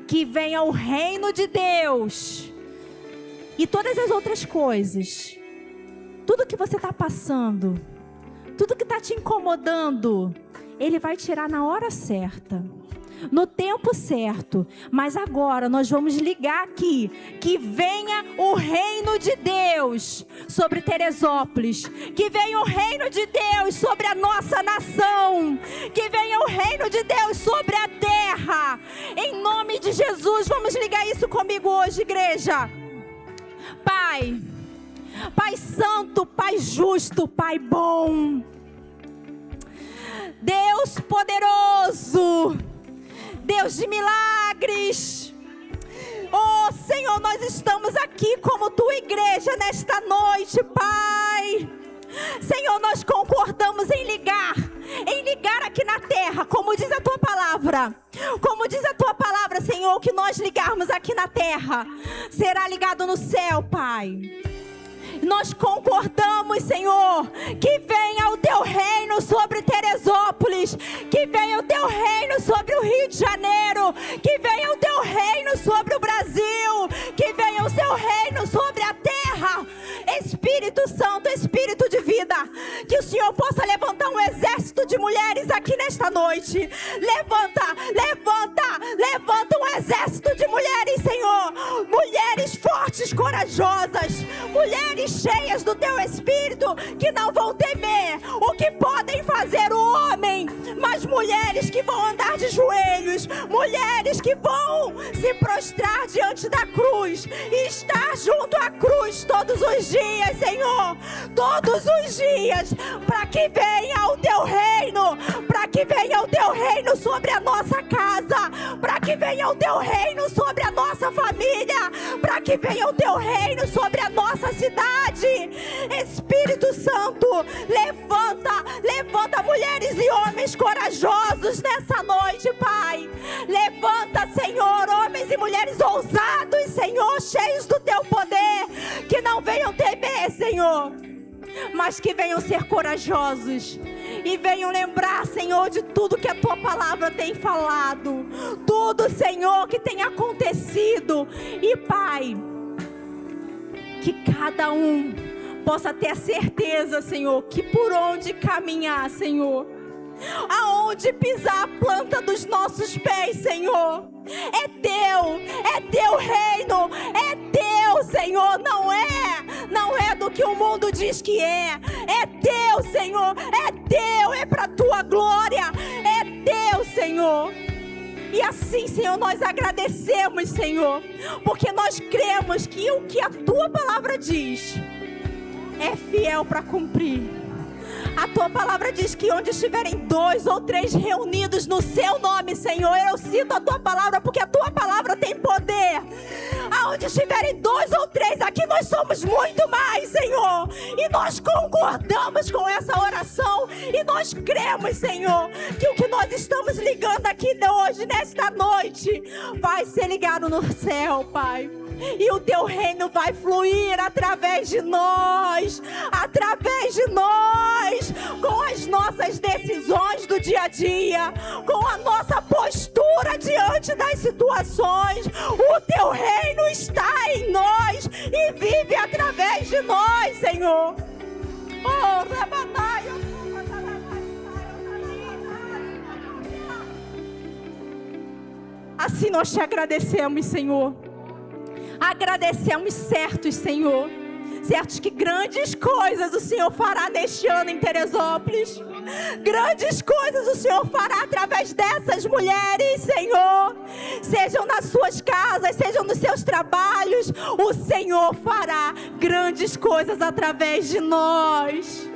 Que venha o reino de Deus. E todas as outras coisas. Tudo que você está passando, tudo que está te incomodando, Ele vai tirar na hora certa. No tempo certo. Mas agora nós vamos ligar aqui. Que venha o reino de Deus sobre Teresópolis. Que venha o reino de Deus sobre a nossa nação. Que venha o reino de Deus sobre a terra. Em nome de Jesus, vamos ligar isso comigo hoje, igreja. Pai, Pai santo, Pai justo, Pai bom, Deus poderoso, Deus de milagres. Oh Senhor, nós estamos aqui como tua igreja nesta noite, Pai. Senhor, nós concordamos em ligar aqui na terra, como diz a tua palavra. Como diz a tua palavra, Senhor, que nós ligarmos aqui na terra será ligado no céu, Pai. Nós concordamos, Senhor, que venha o teu reino sobre Teresópolis, que venha o teu reino sobre o Rio de Janeiro, que venha o teu reino sobre o Brasil, que venha o seu Que o Senhor possa levantar um exército de mulheres aqui nesta noite. Levanta um exército de mulheres, Senhor. Mulheres fortes, corajosas. Mulheres cheias do teu Espírito, que não vão temer o que podem fazer o homem, mas mulheres que vão andar de joelhos, mulheres que vão se prostrar diante da cruz e estar junto à cruz todos os dias, Senhor, todos os dias, para que venha o teu reino, para que venha o teu reino sobre a nossa casa, para que venha o teu reino sobre a nossa família, para que venha o teu reino sobre a nossa cidade. Espírito Santo, levanta mulheres e homens corajosos nessa noite, Pai. Levanta, Senhor, homens e mulheres ousados, Senhor, cheios do teu poder, que não venham temer, Senhor, mas que venham ser corajosos e venham lembrar, Senhor, de tudo que a tua palavra tem falado, tudo, Senhor, que tem acontecido. E, Pai, que cada um possa ter a certeza, Senhor, que por onde caminhar, Senhor, aonde pisar a planta dos nossos pés, Senhor, é teu reino, é teu, Senhor, não é do que o mundo diz que é teu, Senhor, é teu, é para tua glória, é teu, Senhor. E assim, Senhor, nós agradecemos, Senhor, porque nós cremos que o que a tua palavra diz é fiel para cumprir. A tua palavra diz que onde estiverem 2 ou 3 reunidos no seu nome, Senhor, eu cito a tua palavra porque a tua palavra tem poder. Aonde estiverem 2 ou 3, aqui nós somos muito mais, Senhor. E nós concordamos com essa oração e nós cremos, Senhor, que o que nós estamos ligando aqui hoje, nesta noite, vai ser ligado no céu, Pai. E o teu reino vai fluir através de nós, com as nossas decisões do dia a dia, com a nossa postura diante das situações. O teu reino está em nós e vive através de nós, Senhor. Oh, Rabanaia. Assim nós te agradecemos, Senhor. Agradecemos certos, Senhor, certos que grandes coisas o Senhor fará neste ano em Teresópolis. Grandes coisas o Senhor fará através dessas mulheres, Senhor. Sejam nas suas casas, sejam nos seus trabalhos, o Senhor fará grandes coisas através de nós.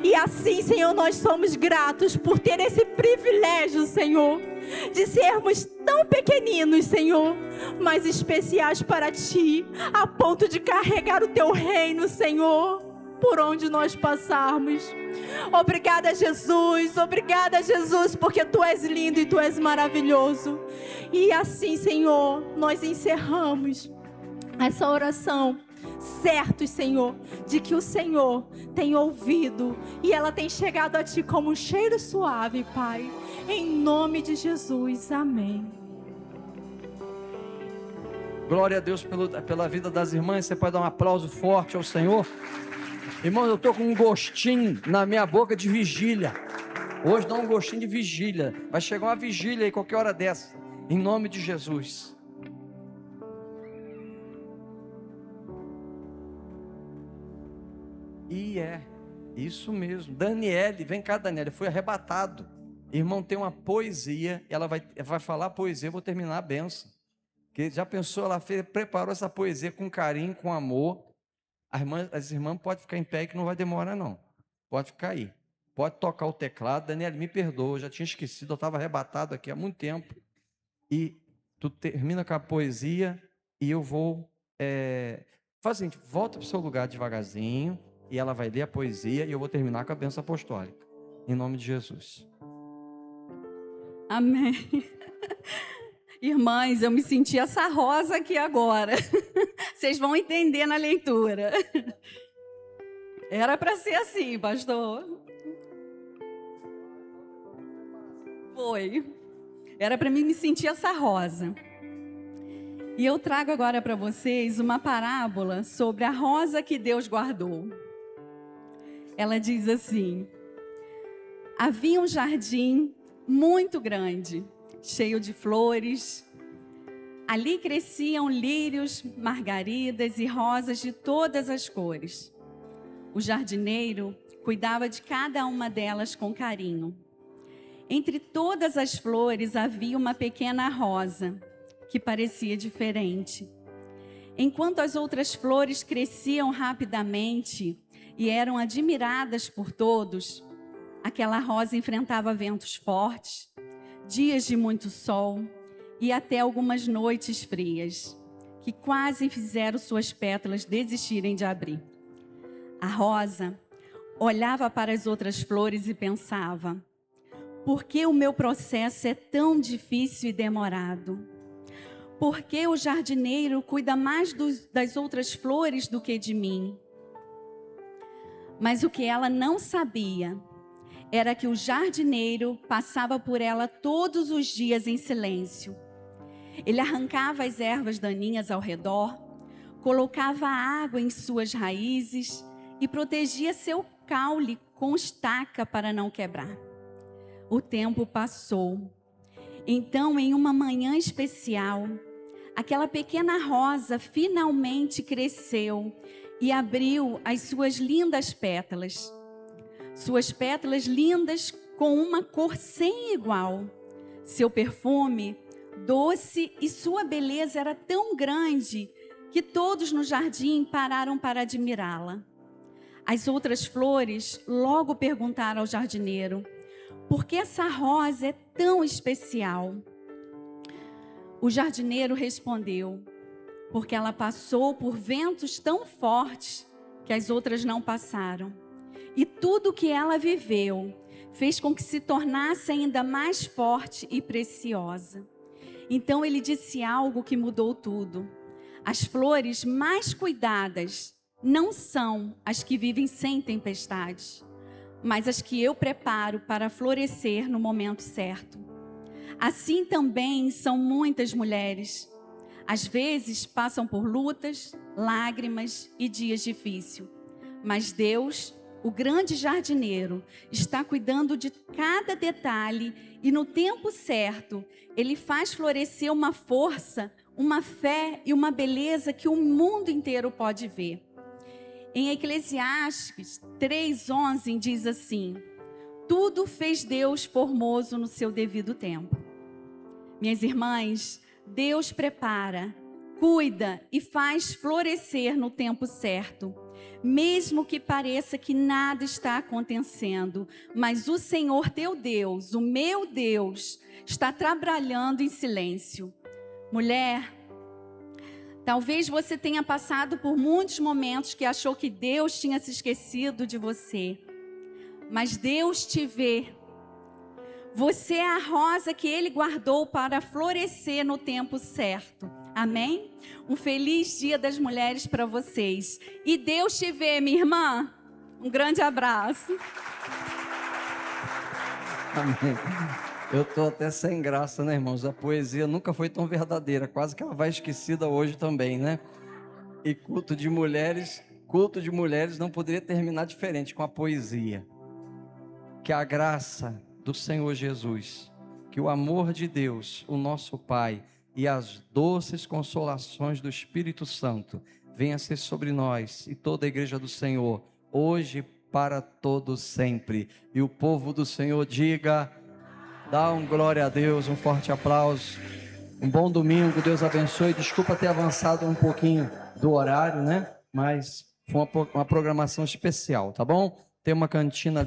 E assim, Senhor, nós somos gratos por ter esse privilégio, Senhor, de sermos tão pequeninos, Senhor, mas especiais para Ti, a ponto de carregar o Teu reino, Senhor, por onde nós passarmos. Obrigada, Jesus, porque Tu és lindo e Tu és maravilhoso. E assim, Senhor, nós encerramos essa oração, certos, Senhor, de que o Senhor tem ouvido e ela tem chegado a Ti como um cheiro suave, Pai. Em nome de Jesus, amém. Glória a Deus pela vida das irmãs. Você pode dar um aplauso forte ao Senhor? Irmãos, eu estou com um gostinho na minha boca de vigília. Hoje dá um gostinho de vigília. Vai chegar uma vigília aí qualquer hora dessa, em nome de Jesus. E é isso mesmo. Daniele, vem cá, Daniele, foi arrebatado. Irmão, tem uma poesia, ela vai falar a poesia, eu vou terminar a benção. Que já pensou, ela preparou essa poesia com carinho, com amor. As irmãs podem ficar em pé que não vai demorar não. Pode ficar aí. Pode tocar o teclado. Daniele, me perdoa, eu já tinha esquecido, eu estava arrebatado aqui há muito tempo. E tu termina com a poesia e eu vou... Faz o seguinte, volta para o seu lugar devagarzinho e ela vai ler a poesia e eu vou terminar com a bênção apostólica. Em nome de Jesus. Amém. Irmãs, eu me senti essa rosa aqui agora. Vocês vão entender na leitura. Era para ser assim, pastor. Foi. Era para mim me sentir essa rosa. E eu trago agora para vocês uma parábola sobre a rosa que Deus guardou. ela diz assim: havia um jardim muito grande, cheio de flores. Ali cresciam lírios, margaridas e rosas de todas as cores. O jardineiro cuidava de cada uma delas com carinho. Entre todas as flores havia uma pequena rosa, que parecia diferente. Enquanto as outras flores cresciam rapidamente e eram admiradas por todos, aquela rosa enfrentava ventos fortes, dias de muito sol e até algumas noites frias, que quase fizeram suas pétalas desistirem de abrir. A rosa olhava para as outras flores e pensava: por que o meu processo é tão difícil e demorado? Por que o jardineiro cuida mais das outras flores do que de mim? Mas o que ela não sabia era que o jardineiro passava por ela todos os dias em silêncio. Ele arrancava as ervas daninhas ao redor, colocava água em suas raízes e protegia seu caule com estaca para não quebrar. O tempo passou. Então, em uma manhã especial, aquela pequena rosa finalmente cresceu e abriu as suas lindas pétalas. Suas pétalas lindas com uma cor sem igual. Seu perfume doce e sua beleza era tão grande que todos no jardim pararam para admirá-la. As outras flores logo perguntaram ao jardineiro: por que essa rosa é tão especial? O jardineiro respondeu: porque ela passou por ventos tão fortes que as outras não passaram. E tudo que ela viveu fez com que se tornasse ainda mais forte e preciosa. Então ele disse algo que mudou tudo: as flores mais cuidadas não são as que vivem sem tempestade, mas as que eu preparo para florescer no momento certo. Assim também são muitas mulheres. Às vezes passam por lutas, lágrimas e dias difíceis. Mas Deus, o grande jardineiro, está cuidando de cada detalhe e no tempo certo, Ele faz florescer uma força, uma fé e uma beleza que o mundo inteiro pode ver. Em Eclesiastes 3:11 diz assim: tudo fez Deus formoso no seu devido tempo. Minhas irmãs, Deus prepara, cuida e faz florescer no tempo certo. Mesmo que pareça que nada está acontecendo, mas o Senhor teu Deus, o meu Deus, está trabalhando em silêncio. Mulher, talvez você tenha passado por muitos momentos que achou que Deus tinha se esquecido de você. Mas Deus te vê. Você é a rosa que Ele guardou para florescer no tempo certo. Amém? Um feliz Dia das Mulheres para vocês. E Deus te vê, minha irmã. Um grande abraço. Amém. Eu estou até sem graça, né, irmãos? A poesia nunca foi tão verdadeira. Quase que ela vai esquecida hoje também, né? E culto de mulheres não poderia terminar diferente com a poesia. Que a graça do Senhor Jesus, que o amor de Deus, o nosso Pai, e as doces consolações do Espírito Santo venha ser sobre nós e toda a igreja do Senhor, hoje para todos sempre. E o povo do Senhor diga: dá um glória a Deus, um forte aplauso. Um bom domingo, Deus abençoe. Desculpa ter avançado um pouquinho do horário, né? Mas foi uma programação especial, tá bom? Tem uma cantina ali.